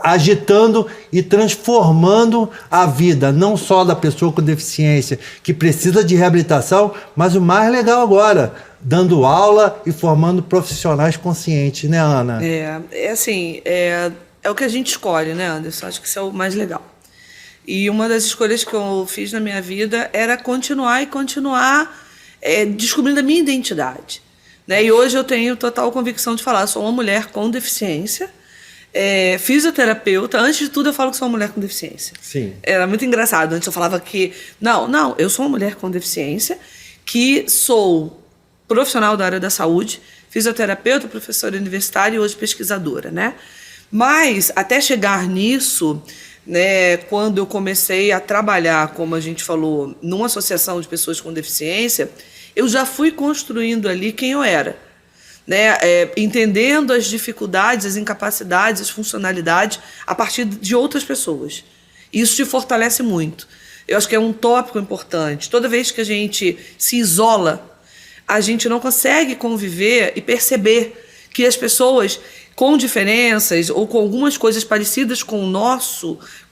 Speaker 1: agitando e transformando a vida, não só da pessoa com deficiência, que precisa de reabilitação, mas o mais legal agora, dando aula e formando profissionais conscientes, né, Ana?
Speaker 2: É o que a gente escolhe, né, Anderson? Acho que isso é o mais legal. E uma das escolhas que eu fiz na minha vida era continuar descobrindo a minha identidade. Né? E hoje eu tenho total convicção de falar, sou uma mulher com deficiência, fisioterapeuta. Antes de tudo, eu falo que sou uma mulher com deficiência.
Speaker 1: Sim.
Speaker 2: Era muito engraçado. Antes eu falava que... Não, eu sou uma mulher com deficiência, que sou profissional da área da saúde, fisioterapeuta, professora universitária e hoje pesquisadora, né? Mas, até chegar nisso, né, quando eu comecei a trabalhar, como a gente falou, numa associação de pessoas com deficiência, eu já fui construindo ali quem eu era, né? Entendendo as dificuldades, as incapacidades, as funcionalidades a partir de outras pessoas. Isso te fortalece muito. Eu acho que é um tópico importante. Toda vez que a gente se isola, a gente não consegue conviver e perceber que as pessoas com diferenças ou com algumas coisas parecidas com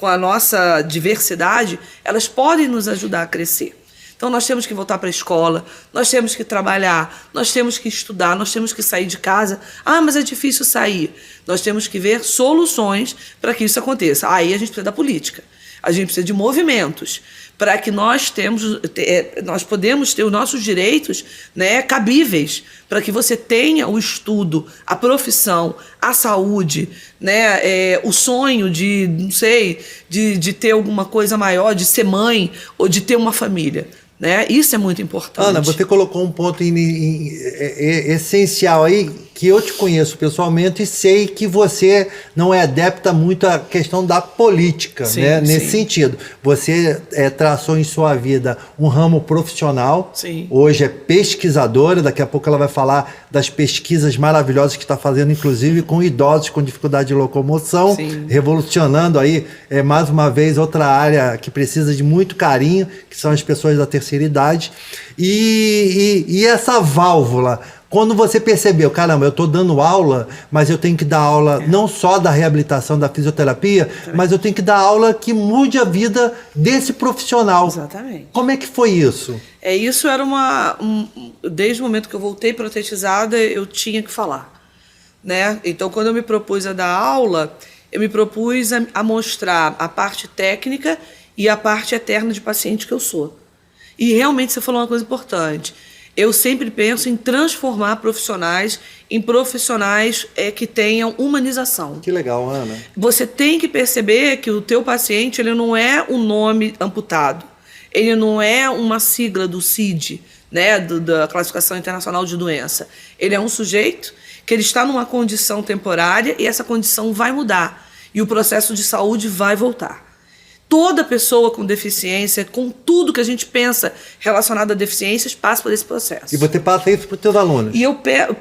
Speaker 2: a nossa diversidade, elas podem nos ajudar a crescer. Então nós temos que voltar para a escola, nós temos que trabalhar, nós temos que estudar, nós temos que sair de casa. Ah, mas é difícil sair. Nós temos que ver soluções para que isso aconteça. Aí a gente precisa da política, a gente precisa de movimentos para que nós podemos ter os nossos direitos, né, cabíveis, para que você tenha o estudo, a profissão, a saúde, né, o sonho de, não sei, de ter alguma coisa maior, de ser mãe ou de ter uma família. Né? Isso é muito importante.
Speaker 1: Ana, você colocou um ponto essencial aí, que eu te conheço pessoalmente e sei que você não é adepta muito à questão da política,
Speaker 2: Sim,
Speaker 1: né?
Speaker 2: sim.
Speaker 1: Nesse sentido. Você traçou em sua vida um ramo profissional.
Speaker 2: Sim.
Speaker 1: Hoje é pesquisadora, daqui a pouco ela vai falar das pesquisas maravilhosas que está fazendo, inclusive com idosos com dificuldade de locomoção,
Speaker 2: Sim.
Speaker 1: revolucionando aí, mais uma vez, outra área que precisa de muito carinho, que são as pessoas da terceira idade. E essa válvula, quando você percebeu, caramba, eu estou dando aula, mas eu tenho que dar aula não só da reabilitação, da fisioterapia, mas eu tenho que dar aula que mude a vida desse profissional.
Speaker 2: Exatamente.
Speaker 1: Como é que foi isso?
Speaker 2: Isso era desde o momento que eu voltei protetizada, eu tinha que falar, né? Então, quando eu me propus a dar aula, eu me propus a mostrar a parte técnica e a parte eterna de paciente que eu sou. E realmente você falou uma coisa importante. Eu sempre penso em transformar profissionais em profissionais que tenham humanização.
Speaker 1: Que legal, Ana.
Speaker 2: Você tem que perceber que o teu paciente ele não é um nome amputado. Ele não é uma sigla do CID, né, da Classificação Internacional de Doença. Ele é um sujeito que ele está numa condição temporária e essa condição vai mudar. E o processo de saúde vai voltar. Toda pessoa com deficiência, com tudo que a gente pensa relacionado a deficiências, passa por esse processo.
Speaker 1: E você passa isso para os teus alunos?
Speaker 2: E eu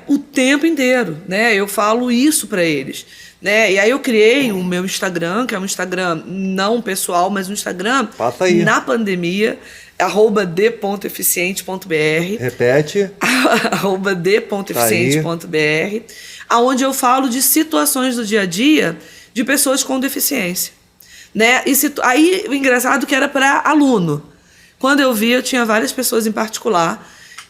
Speaker 2: o tempo inteiro, né? Eu falo isso para eles, né? E aí eu criei o meu Instagram, que é um Instagram não pessoal, mas um Instagram na pandemia, @d.eficiente.br.
Speaker 1: Repete.
Speaker 2: @d.eficiente.br, aonde eu falo de situações do dia a dia de pessoas com deficiência. Né? Aí o engraçado que era para aluno. Quando eu vi, eu tinha várias pessoas em particular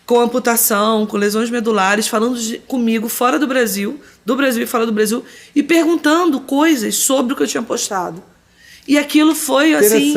Speaker 2: com amputação, com lesões medulares, falando comigo fora do Brasil e fora do Brasil, e perguntando coisas sobre o que eu tinha postado. E aquilo foi, assim,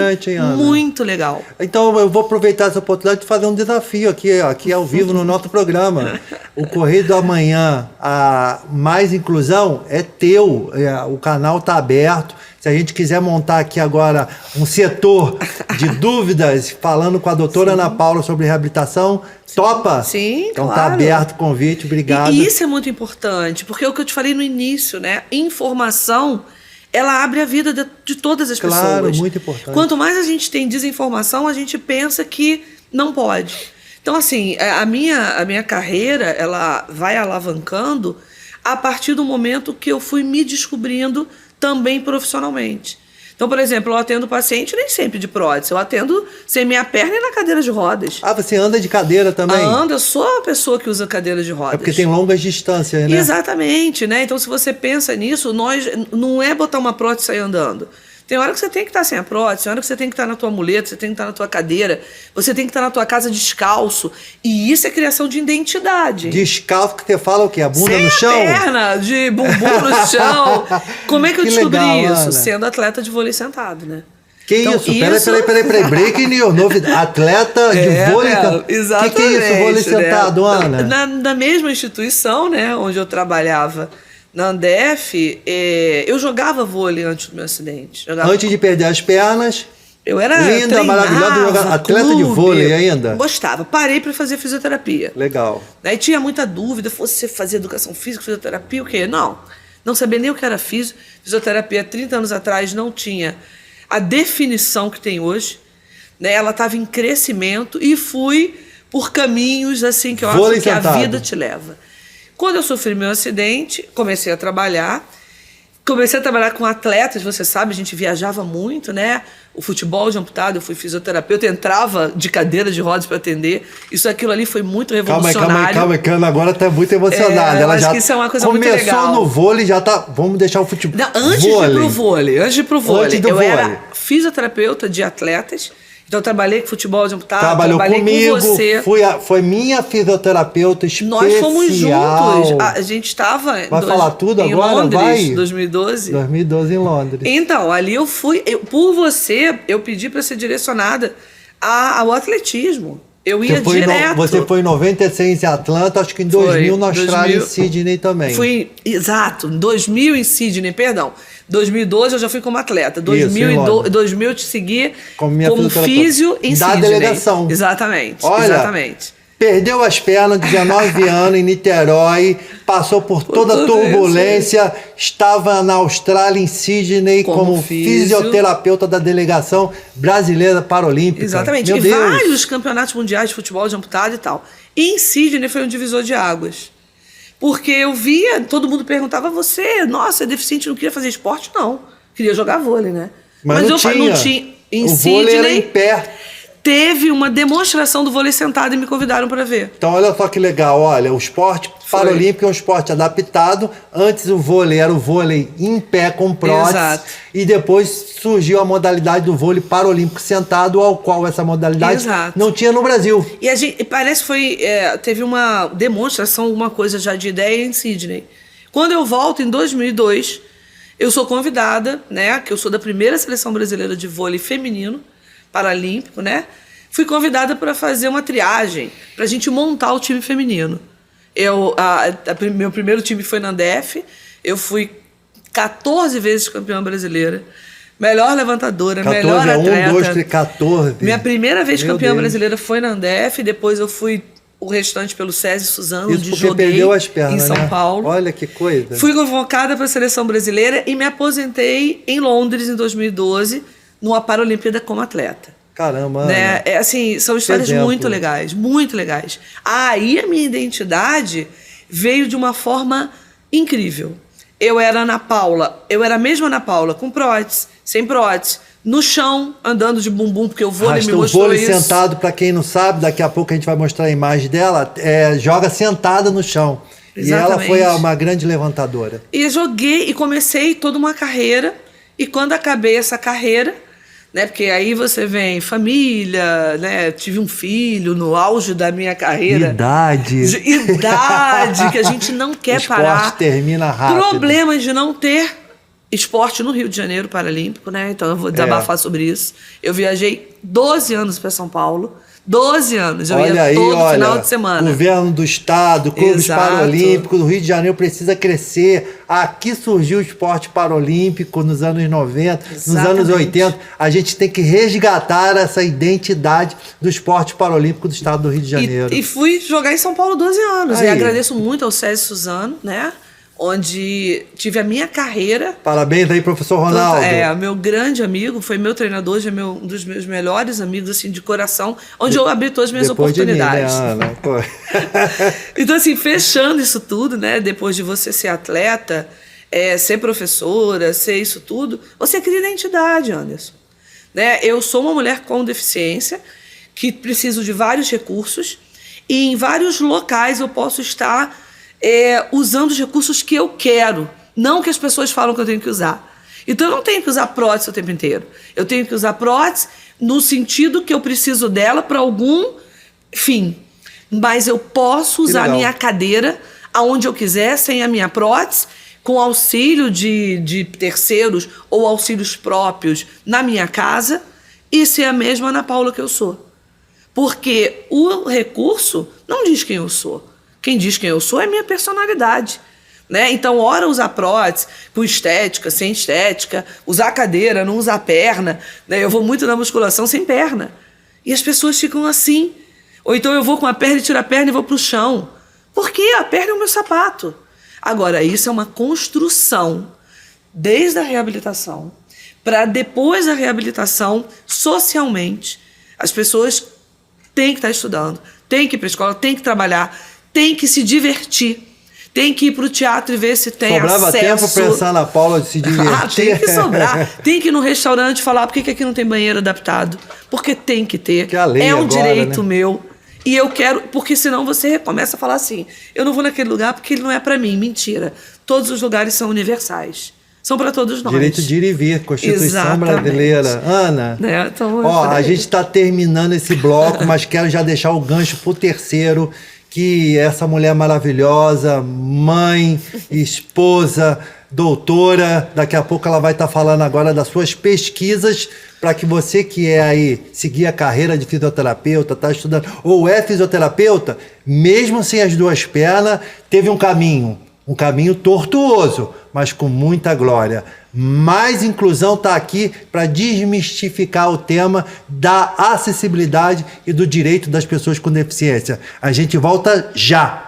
Speaker 2: muito legal.
Speaker 1: Então, eu vou aproveitar essa oportunidade de fazer um desafio aqui ao vivo no nosso programa. O Correio do Amanhã, a Mais Inclusão, é teu. O canal está aberto. Se a gente quiser montar aqui agora um setor de dúvidas, falando com a doutora Ana Paula sobre reabilitação, topa?
Speaker 2: Sim,
Speaker 1: então
Speaker 2: claro.
Speaker 1: Está aberto o convite, obrigado.
Speaker 2: E isso é muito importante, porque é o que eu te falei no início, né? Informação, ela abre a vida de todas as pessoas.
Speaker 1: Claro, muito importante.
Speaker 2: Quanto mais a gente tem desinformação, a gente pensa que não pode. Então, assim, a minha carreira, ela vai alavancando a partir do momento que eu fui me descobrindo também profissionalmente. Então, por exemplo, eu atendo paciente nem sempre de prótese, eu atendo sem minha perna e na cadeira de rodas.
Speaker 1: Ah, você anda de cadeira também?
Speaker 2: Anda, eu sou a pessoa que usa cadeira de rodas.
Speaker 1: É porque tem longas distâncias, né?
Speaker 2: Exatamente, né? Então, se você pensa nisso, não é botar uma prótese e sair andando. Tem hora que você tem que estar sem a prótese, tem hora que você tem que estar na tua muleta, você tem que estar na tua cadeira, você tem que estar na tua casa descalço. E isso é criação de identidade.
Speaker 1: Descalço que você fala o quê? A bunda
Speaker 2: sem
Speaker 1: no chão?
Speaker 2: Perna, de bumbum no chão. Como é que eu descobri
Speaker 1: legal,
Speaker 2: isso?
Speaker 1: Ana.
Speaker 2: Sendo atleta de vôlei sentado, né?
Speaker 1: Que
Speaker 2: então,
Speaker 1: isso? Peraí. Breaking news. Atleta de vôlei sentado.
Speaker 2: Exatamente.
Speaker 1: Que é isso, vôlei sentado, Ana?
Speaker 2: Na mesma instituição, né, onde eu trabalhava, na Andef, eu jogava vôlei antes do meu acidente.
Speaker 1: Antes de perder as pernas.
Speaker 2: Eu era
Speaker 1: linda, maravilhosa, atleta de vôlei ainda?
Speaker 2: Gostava. Parei para fazer fisioterapia.
Speaker 1: Legal.
Speaker 2: Aí tinha muita dúvida, você fazia educação física, fisioterapia, o quê? Não sabia nem o que era fisioterapia. 30 anos atrás não tinha a definição que tem hoje. Né? Ela estava em crescimento e fui por caminhos assim que eu acho que a vida te leva. Quando eu sofri meu acidente, comecei a trabalhar com atletas, você sabe, a gente viajava muito, né? O futebol de amputado, eu fui fisioterapeuta, eu entrava de cadeira de rodas para atender. Aquilo ali foi muito revolucionário.
Speaker 1: Calma, agora tá muito emocionada.
Speaker 2: Eu acho que isso é uma coisa muito legal.
Speaker 1: Começou no vôlei, já tá... Vamos deixar o futebol...
Speaker 2: Não, antes de ir pro vôlei. Eu era fisioterapeuta de atletas. Então, eu trabalhei com futebol de amputado, trabalhei
Speaker 1: comigo,
Speaker 2: com você.
Speaker 1: Foi minha fisioterapeuta especial.
Speaker 2: Nós fomos juntos. A gente estava
Speaker 1: falar tudo
Speaker 2: em
Speaker 1: agora?
Speaker 2: Londres,
Speaker 1: Vai.
Speaker 2: 2012.
Speaker 1: 2012 em Londres.
Speaker 2: Então, ali eu fui... por você, eu pedi para ser direcionada ao atletismo. Eu ia direto.
Speaker 1: Você foi em 96 em Atlanta, acho que em 2000 na Austrália e Sydney também.
Speaker 2: Exato, 2000 em Sydney, perdão. 2012 eu já fui como atleta. 2000 eu te segui como físio em Sydney.
Speaker 1: Da delegação.
Speaker 2: Exatamente,
Speaker 1: Olha,
Speaker 2: exatamente.
Speaker 1: Perdeu as pernas, 19 anos, em Niterói, passou por toda a turbulência, estava na Austrália, em Sydney, como fisioterapeuta da delegação brasileira paralímpica.
Speaker 2: Exatamente,
Speaker 1: Meu
Speaker 2: e
Speaker 1: Deus.
Speaker 2: vários campeonatos mundiais de futebol de amputado e tal. E em Sydney foi um divisor de águas. Porque eu via, todo mundo perguntava, você, nossa, é deficiente, não queria fazer esporte? Não, queria jogar vôlei, né?
Speaker 1: Mas não
Speaker 2: não
Speaker 1: tinha.
Speaker 2: Em
Speaker 1: o
Speaker 2: Sydney,
Speaker 1: vôlei era em pé.
Speaker 2: teve uma demonstração do vôlei sentado e me convidaram para ver.
Speaker 1: Então, olha só que legal. Olha, o esporte paralímpico é um esporte adaptado. Antes o vôlei era o vôlei em pé com prótese.
Speaker 2: Exato.
Speaker 1: E depois surgiu a modalidade do vôlei paralímpico sentado, ao qual essa modalidade não tinha no Brasil.
Speaker 2: E a gente, parece que teve uma demonstração, alguma coisa já de ideia em Sydney. Quando eu volto, em 2002, eu sou convidada, né, que eu sou da primeira seleção brasileira de vôlei feminino, paralímpico, né? Fui convidada para fazer uma triagem, para a gente montar o time feminino. Meu primeiro time foi na Andef, eu fui 14 vezes campeã brasileira, melhor levantadora,
Speaker 1: 14,
Speaker 2: melhor atleta.
Speaker 1: 1, 2, 3, 14.
Speaker 2: Minha primeira vez
Speaker 1: Meu
Speaker 2: campeã
Speaker 1: Deus.
Speaker 2: brasileira foi na Andef, depois eu fui o restante pelo SESI Suzano,
Speaker 1: Isso
Speaker 2: onde
Speaker 1: porque
Speaker 2: joguei
Speaker 1: perdeu as pernas,
Speaker 2: em São
Speaker 1: né?
Speaker 2: Paulo.
Speaker 1: Olha que coisa.
Speaker 2: Fui convocada para a seleção brasileira e me aposentei em Londres em 2012, numa Paralimpíada como atleta.
Speaker 1: Caramba,
Speaker 2: Né? Assim, são histórias
Speaker 1: exemplo.
Speaker 2: muito legais, muito legais. Aí a minha identidade veio de uma forma incrível. Eu era Ana Paula, eu era a mesma Ana Paula, com prótese, sem prótese, no chão, andando de bumbum, porque o vôlei me mostrou
Speaker 1: o vôlei
Speaker 2: isso.
Speaker 1: sentado, para quem não sabe, daqui a pouco a gente vai mostrar a imagem dela, joga sentada no chão.
Speaker 2: Exatamente.
Speaker 1: E ela foi uma grande levantadora.
Speaker 2: E joguei e comecei toda uma carreira. E quando acabei essa carreira, né, porque aí você vem família, né, tive um filho no auge da minha carreira.
Speaker 1: Idade,
Speaker 2: que a gente não quer
Speaker 1: esporte
Speaker 2: parar.
Speaker 1: termina rápido.
Speaker 2: Problemas de não ter esporte no Rio de Janeiro Paralímpico, né? Então eu vou desabafar sobre isso. Eu viajei 12 anos para São Paulo. 12 anos. Eu ia todo final de semana.
Speaker 1: Governo do Estado, clubes
Speaker 2: Exato.
Speaker 1: paralímpicos, o Rio de Janeiro precisa crescer. Aqui surgiu o esporte paralímpico nos anos 90, nos anos 80. A gente tem que resgatar essa identidade do esporte paralímpico do Estado do Rio de Janeiro.
Speaker 2: E fui jogar em São Paulo 12 anos.
Speaker 1: Aí.
Speaker 2: E agradeço muito ao SESI Suzano, né? Onde tive a minha carreira.
Speaker 1: Parabéns aí, professor Ronaldo.
Speaker 2: Meu grande amigo, foi meu treinador, hoje é um dos meus melhores amigos, assim, de coração, onde eu abri todas as minhas oportunidades.
Speaker 1: De mim, né, Ana? Pô.
Speaker 2: Então, assim, fechando isso tudo, né? Depois de você ser atleta, ser professora, ser isso tudo, você cria identidade, Anderson. Né? Eu sou uma mulher com deficiência, que preciso de vários recursos, e em vários locais eu posso estar usando os recursos que eu quero, não que as pessoas falam que eu tenho que usar. Então eu não tenho que usar prótese o tempo inteiro. Eu tenho que usar prótese no sentido que eu preciso dela para algum fim. Mas eu posso usar a minha cadeira aonde eu quiser, sem a minha prótese, com auxílio de terceiros ou auxílios próprios na minha casa, e ser a mesma Ana Paula que eu sou. Porque o recurso não diz quem eu sou. Quem diz quem eu sou é minha personalidade. Né? Então, ora usar prótese, com estética, sem estética, usar cadeira, não usar perna. Né? Eu vou muito na musculação sem perna. E as pessoas ficam assim. Ou então eu vou com a perna e tiro a perna e vou para o chão. Por quê? A perna é o meu sapato. Agora, isso é uma construção, desde a reabilitação, para depois da reabilitação, socialmente. As pessoas têm que estar estudando, têm que ir para a escola, têm que trabalhar, têm que se divertir. Tem que ir para o teatro e ver se tem
Speaker 1: Sobrava
Speaker 2: acesso.
Speaker 1: tempo pensar na Paula de se divertir.
Speaker 2: Tem que sobrar. Tem que ir no restaurante falar por que aqui não tem banheiro adaptado. Porque tem que ter.
Speaker 1: Que a lei
Speaker 2: é um
Speaker 1: agora,
Speaker 2: direito
Speaker 1: né?
Speaker 2: meu. E eu quero... Porque senão você começa a falar assim, eu não vou naquele lugar porque ele não é para mim. Mentira. Todos os lugares são universais. São para todos nós.
Speaker 1: Direito de ir e vir, Constituição
Speaker 2: Exatamente.
Speaker 1: Brasileira. Ana,
Speaker 2: Né? Então,
Speaker 1: a gente está terminando esse bloco, mas quero já deixar o gancho pro terceiro, que essa mulher maravilhosa, mãe, esposa, doutora, daqui a pouco ela vai estar falando agora das suas pesquisas, para que você que é aí, seguir a carreira de fisioterapeuta, está estudando, ou é fisioterapeuta, mesmo sem as duas pernas, teve um caminho. Um caminho tortuoso, mas com muita glória. Mais Inclusão está aqui para desmistificar o tema da acessibilidade e do direito das pessoas com deficiência. A gente volta já!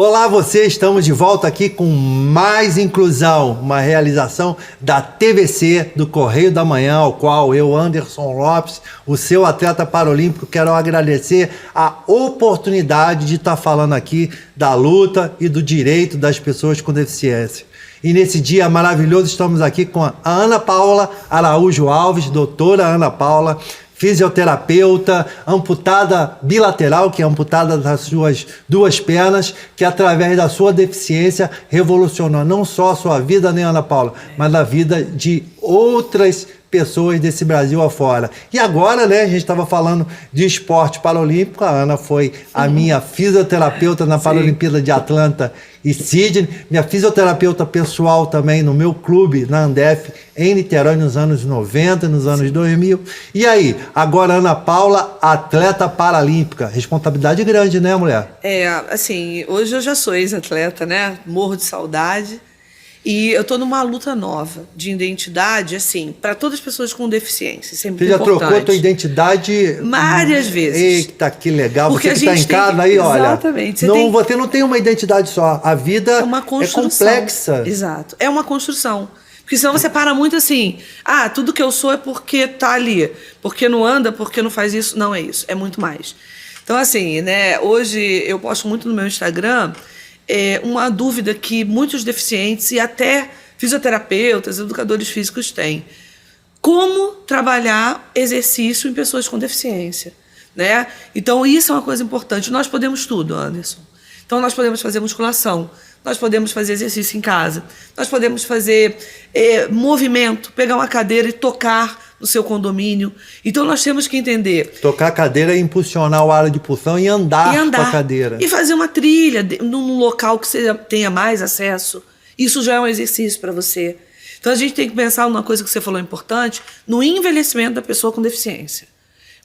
Speaker 1: Olá você, estamos de volta aqui com Mais Inclusão, uma realização da TVC, do Correio da Manhã, ao qual eu, Anderson Lopes, o seu atleta paralímpico, quero agradecer a oportunidade de estar falando aqui da luta e do direito das pessoas com deficiência. E nesse dia maravilhoso estamos aqui com a Ana Paula Araújo Alves, doutora Ana Paula, fisioterapeuta, amputada bilateral, que é amputada das suas duas pernas, que através da sua deficiência revolucionou não só a sua vida, né, Ana Paula, mas a vida de outras pessoas desse Brasil afora. E agora, né, a gente estava falando de esporte paralímpico, a Ana foi a minha fisioterapeuta na Paralimpíada de Atlanta e Sydney, minha fisioterapeuta pessoal também no meu clube, na Andef, em Niterói, nos anos 90, nos anos 2000. E aí, agora Ana Paula, atleta paralímpica, responsabilidade grande, né, mulher?
Speaker 2: Assim, hoje eu já sou ex-atleta, né, morro de saudade. E eu estou numa luta nova de identidade, assim, para todas as pessoas com deficiência. Isso é muito importante. Você já trocou a
Speaker 1: tua identidade
Speaker 2: várias vezes.
Speaker 1: Eita, que legal.
Speaker 2: Porque
Speaker 1: você que está em casa aí, olha.
Speaker 2: Exatamente.
Speaker 1: Você não tem uma identidade só. A vida
Speaker 2: é
Speaker 1: complexa.
Speaker 2: Exato. É uma construção. Porque senão você para muito assim, tudo que eu sou é porque tá ali. Porque não anda, porque não faz isso. Não é isso. É muito mais. Então, assim, né, hoje eu posto muito no meu Instagram uma dúvida que muitos deficientes e até fisioterapeutas, educadores físicos têm. Como trabalhar exercício em pessoas com deficiência, né? Então, isso é uma coisa importante. Nós podemos tudo, Anderson. Então, nós podemos fazer musculação, nós podemos fazer exercício em casa, nós podemos fazer movimento, pegar uma cadeira e tocar no seu condomínio. Então, nós temos que entender...
Speaker 1: Tocar a cadeira e impulsionar o aro de pulsão e andar com a cadeira.
Speaker 2: E fazer uma trilha num local que você tenha mais acesso. Isso já é um exercício para você. Então, a gente tem que pensar numa coisa que você falou importante, no envelhecimento da pessoa com deficiência.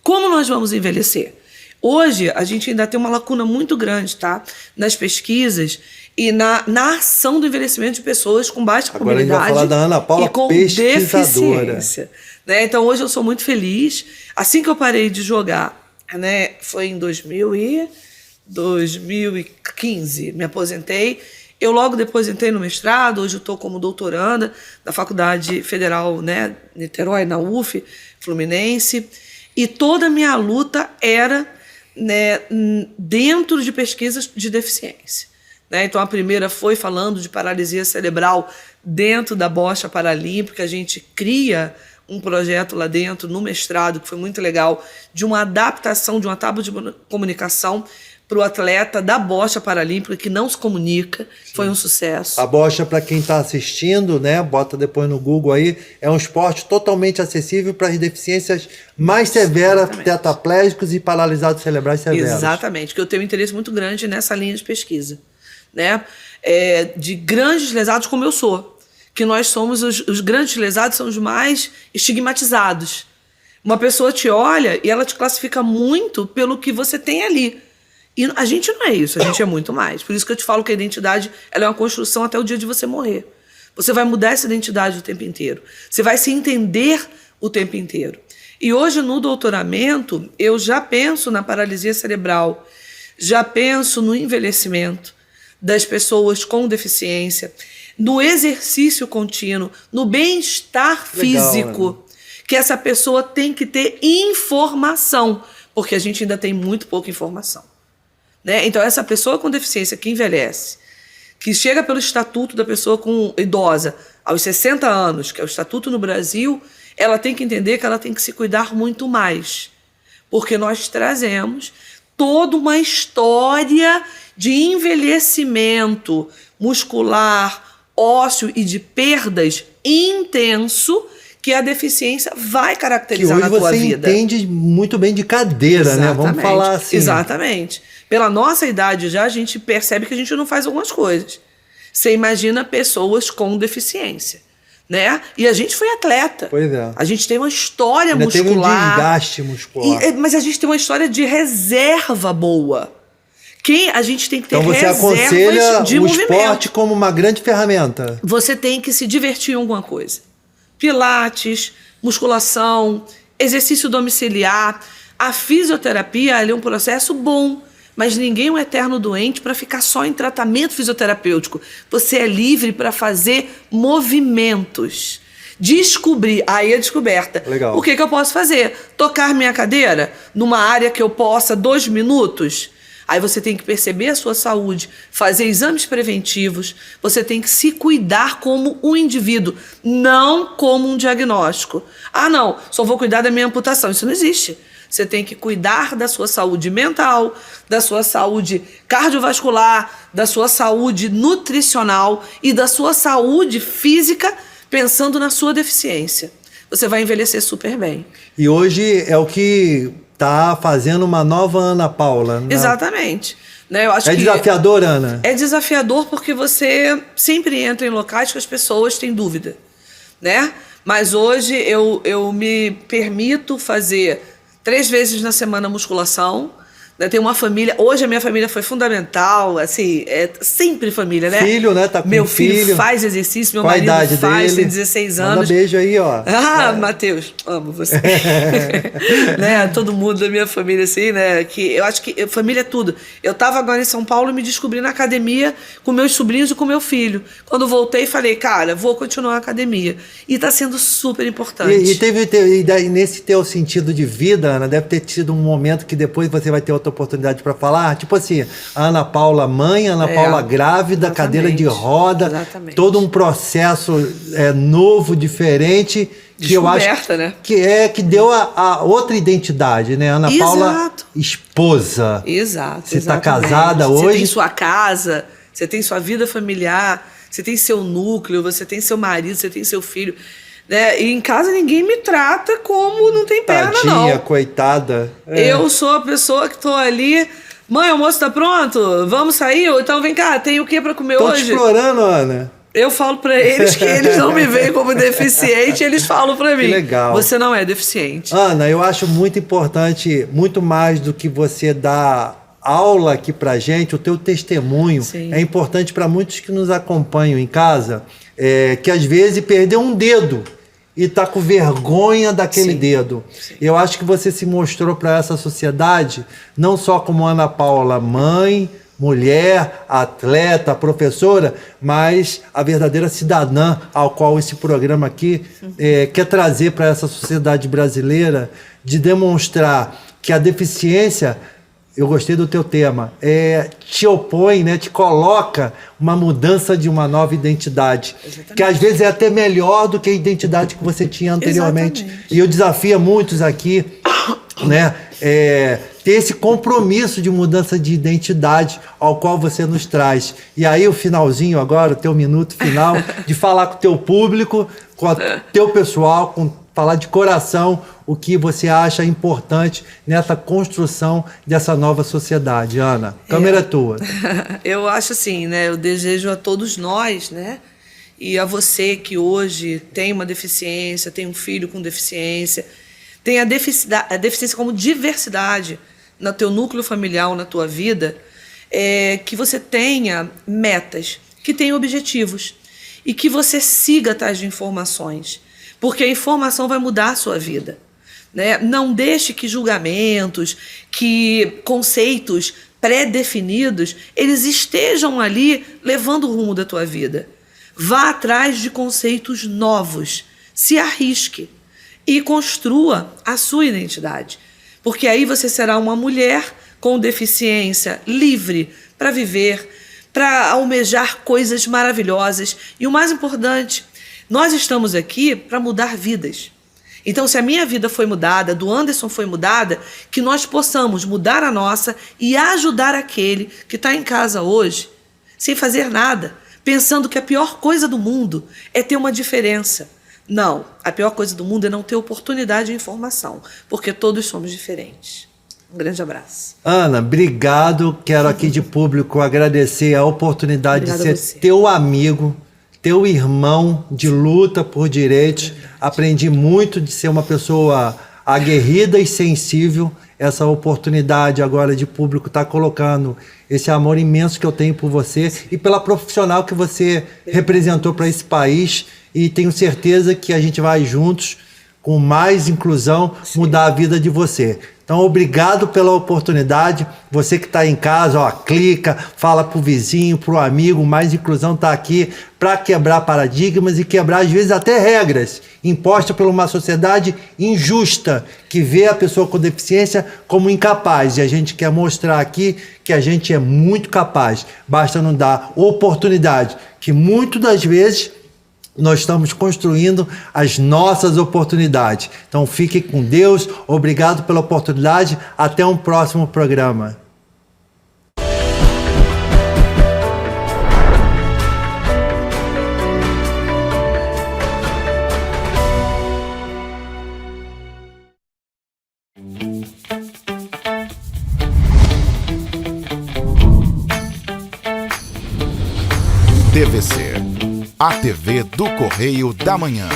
Speaker 2: Como nós vamos envelhecer? Hoje, a gente ainda tem uma lacuna muito grande, tá? Nas pesquisas e na ação do envelhecimento de pessoas com baixa comunidade.
Speaker 1: Agora a gente vai falar da Ana Paula,
Speaker 2: e com
Speaker 1: pesquisadora.
Speaker 2: Deficiência. Né? Então, hoje eu sou muito feliz. Assim que eu parei de jogar, né, foi em 2015, me aposentei. Eu logo depois entrei no mestrado, hoje eu estou como doutoranda da Faculdade Federal, né, Niterói, na UF, Fluminense. E toda a minha luta era, né, dentro de pesquisas de deficiência. Né? Então, a primeira foi falando de paralisia cerebral dentro da bocha paralímpica. A gente cria um projeto lá dentro, no mestrado, que foi muito legal, de uma adaptação de uma tábua de comunicação para o atleta da bocha paralímpica que não se comunica. Sim. Foi um sucesso.
Speaker 1: A bocha, para quem está assistindo, né, bota depois no Google aí, é um esporte totalmente acessível para as deficiências mais severas, tetraplégicos e paralisados cerebrais severos.
Speaker 2: Exatamente, que eu tenho um interesse muito grande nessa linha de pesquisa, né? De grandes lesados como eu sou. Que nós somos os grandes lesados, são os mais estigmatizados. Uma pessoa te olha e ela te classifica muito pelo que você tem ali. E a gente não é isso, a gente é muito mais. Por isso que eu te falo que a identidade ela é uma construção até o dia de você morrer. Você vai mudar essa identidade o tempo inteiro. Você vai se entender o tempo inteiro. E hoje, no doutoramento, eu já penso na paralisia cerebral, já penso no envelhecimento das pessoas com deficiência, no exercício contínuo, no bem-estar físico, né? Que essa pessoa tem que ter informação, porque a gente ainda tem muito pouca informação. Né? Então, essa pessoa com deficiência que envelhece, que chega pelo estatuto da pessoa com idosa aos 60 anos, que é o estatuto no Brasil, ela tem que entender que ela tem que se cuidar muito mais, porque nós trazemos toda uma história de envelhecimento muscular, ósseo e de perdas intenso que a deficiência vai caracterizar na tua vida.
Speaker 1: Que hoje você entende muito bem de cadeira,
Speaker 2: exatamente,
Speaker 1: né? Vamos falar assim.
Speaker 2: Exatamente. Pela nossa idade já, a gente percebe que a gente não faz algumas coisas. Você imagina pessoas com deficiência. né? E a gente foi atleta.
Speaker 1: Pois é.
Speaker 2: A gente tem uma história
Speaker 1: Ainda
Speaker 2: muscular.
Speaker 1: teve um desgaste muscular.
Speaker 2: Mas a gente tem uma história de reserva boa. A gente tem que ter
Speaker 1: então você
Speaker 2: reservas
Speaker 1: aconselha
Speaker 2: de
Speaker 1: o
Speaker 2: movimento.
Speaker 1: esporte como uma grande ferramenta.
Speaker 2: Você tem que se divertir em alguma coisa. Pilates, musculação, exercício domiciliar. A fisioterapia é um processo bom, mas ninguém é um eterno doente para ficar só em tratamento fisioterapêutico. Você é livre para fazer movimentos. Descobrir, aí a descoberta.
Speaker 1: Legal.
Speaker 2: O que eu posso fazer? Tocar minha cadeira numa área que eu possa 2 minutos? Aí você tem que perceber a sua saúde, fazer exames preventivos, você tem que se cuidar como um indivíduo, não como um diagnóstico. Ah, não, só vou cuidar da minha amputação. Isso não existe. Você tem que cuidar da sua saúde mental, da sua saúde cardiovascular, da sua saúde nutricional e da sua saúde física, pensando na sua deficiência. Você vai envelhecer super bem.
Speaker 1: E hoje é o que está fazendo uma nova Ana Paula. Né?
Speaker 2: Exatamente. Né? Eu acho
Speaker 1: é
Speaker 2: que
Speaker 1: desafiador, Ana?
Speaker 2: É desafiador porque você sempre entra em locais que as pessoas têm dúvida, né? Mas hoje eu me permito fazer 3 vezes na semana musculação. Né? Tenho uma família. Hoje a minha família foi fundamental, assim, é sempre família, né?
Speaker 1: Filho, né? Tá com
Speaker 2: meu filho faz exercício, meu marido faz, tem 16 anos.
Speaker 1: Manda beijo aí, ó.
Speaker 2: Matheus, amo você. Né? Todo mundo da minha família, assim, né? Que eu acho que família é tudo. Eu tava agora em São Paulo e me descobri na academia com meus sobrinhos e com meu filho. Quando voltei, falei, cara, vou continuar a academia. E tá sendo super importante.
Speaker 1: E nesse teu sentido de vida, Ana, deve ter tido um momento que depois você vai ter outra oportunidade para falar, tipo assim, a Ana Paula mãe, a Ana Paula grávida,
Speaker 2: exatamente,
Speaker 1: cadeira de roda,
Speaker 2: exatamente.
Speaker 1: Todo um processo novo, diferente, que eu acho
Speaker 2: né?
Speaker 1: que deu a outra identidade, né? Ana Paula, esposa.
Speaker 2: Exato.
Speaker 1: Você está casada hoje?
Speaker 2: Você tem sua casa, você tem sua vida familiar, você tem seu núcleo, você tem seu marido, você tem seu filho. Né? E em casa ninguém me trata como não tem perna, não.
Speaker 1: Tadinha, coitada.
Speaker 2: Eu sou a pessoa que tô ali. Mãe, o almoço tá pronto? Vamos sair? Ou então vem cá, tem o que pra comer hoje?
Speaker 1: Tô te explorando, Ana.
Speaker 2: Eu falo pra eles que eles não me veem como deficiente, eles falam pra mim.
Speaker 1: Que legal.
Speaker 2: Você não é deficiente.
Speaker 1: Ana, eu acho muito importante, muito mais do que você dar aula aqui pra gente, o teu testemunho.
Speaker 2: Sim.
Speaker 1: É importante para muitos que nos acompanham em casa, que às vezes perdeu um dedo e tá com vergonha daquele dedo. Sim. Eu acho que você se mostrou para essa sociedade, não só como Ana Paula, mãe, mulher, atleta, professora, mas a verdadeira cidadã ao qual esse programa aqui quer trazer para essa sociedade brasileira, de demonstrar que a deficiência, eu gostei do teu tema, te opõe, né, te coloca uma mudança de uma nova identidade. Exatamente. Que às vezes é até melhor do que a identidade que você tinha anteriormente. Exatamente. E eu desafio muitos aqui, né, ter esse compromisso de mudança de identidade ao qual você nos traz. E aí o finalzinho agora, o teu minuto final, de falar com o teu público, com o teu pessoal, falar de coração o que você acha importante nessa construção dessa nova sociedade. Ana, câmera é tua.
Speaker 2: Eu acho assim, né? Eu desejo a todos nós, né? E a você que hoje tem uma deficiência, tem um filho com deficiência, tem a deficiência como diversidade no teu núcleo familiar, na tua vida, que você tenha metas, que tenha objetivos e que você siga atrás de informações, porque a informação vai mudar a sua vida. Né? Não deixe que julgamentos, que conceitos pré-definidos, eles estejam ali levando o rumo da tua vida. Vá atrás de conceitos novos, se arrisque e construa a sua identidade. Porque aí você será uma mulher com deficiência, livre para viver, para almejar coisas maravilhosas. E o mais importante, nós estamos aqui para mudar vidas. Então, se a minha vida foi mudada, do Anderson foi mudada, que nós possamos mudar a nossa e ajudar aquele que está em casa hoje, sem fazer nada, pensando que a pior coisa do mundo é ter uma diferença. Não, a pior coisa do mundo é não ter oportunidade de informação, porque todos somos diferentes. Um grande abraço.
Speaker 1: Ana, obrigado. Quero aqui de público agradecer a oportunidade de ser teu amigo, teu irmão de luta por direitos. Aprendi muito de ser uma pessoa aguerrida e sensível. Essa oportunidade agora de público está colocando esse amor imenso que eu tenho por você e pela profissional que você representou para esse país. E tenho certeza que a gente vai juntos, com mais inclusão, mudar a vida de você. Então, obrigado pela oportunidade. Você que está em casa, ó, clica, fala pro vizinho, pro amigo. Mais inclusão está aqui para quebrar paradigmas e quebrar, às vezes, até regras impostas por uma sociedade injusta, que vê a pessoa com deficiência como incapaz. E a gente quer mostrar aqui que a gente é muito capaz. Basta não dar oportunidade, que muitas das vezes nós estamos construindo as nossas oportunidades. Então fique com Deus, obrigado pela oportunidade, até um próximo programa.
Speaker 3: TVC, a TV do Correio da Manhã.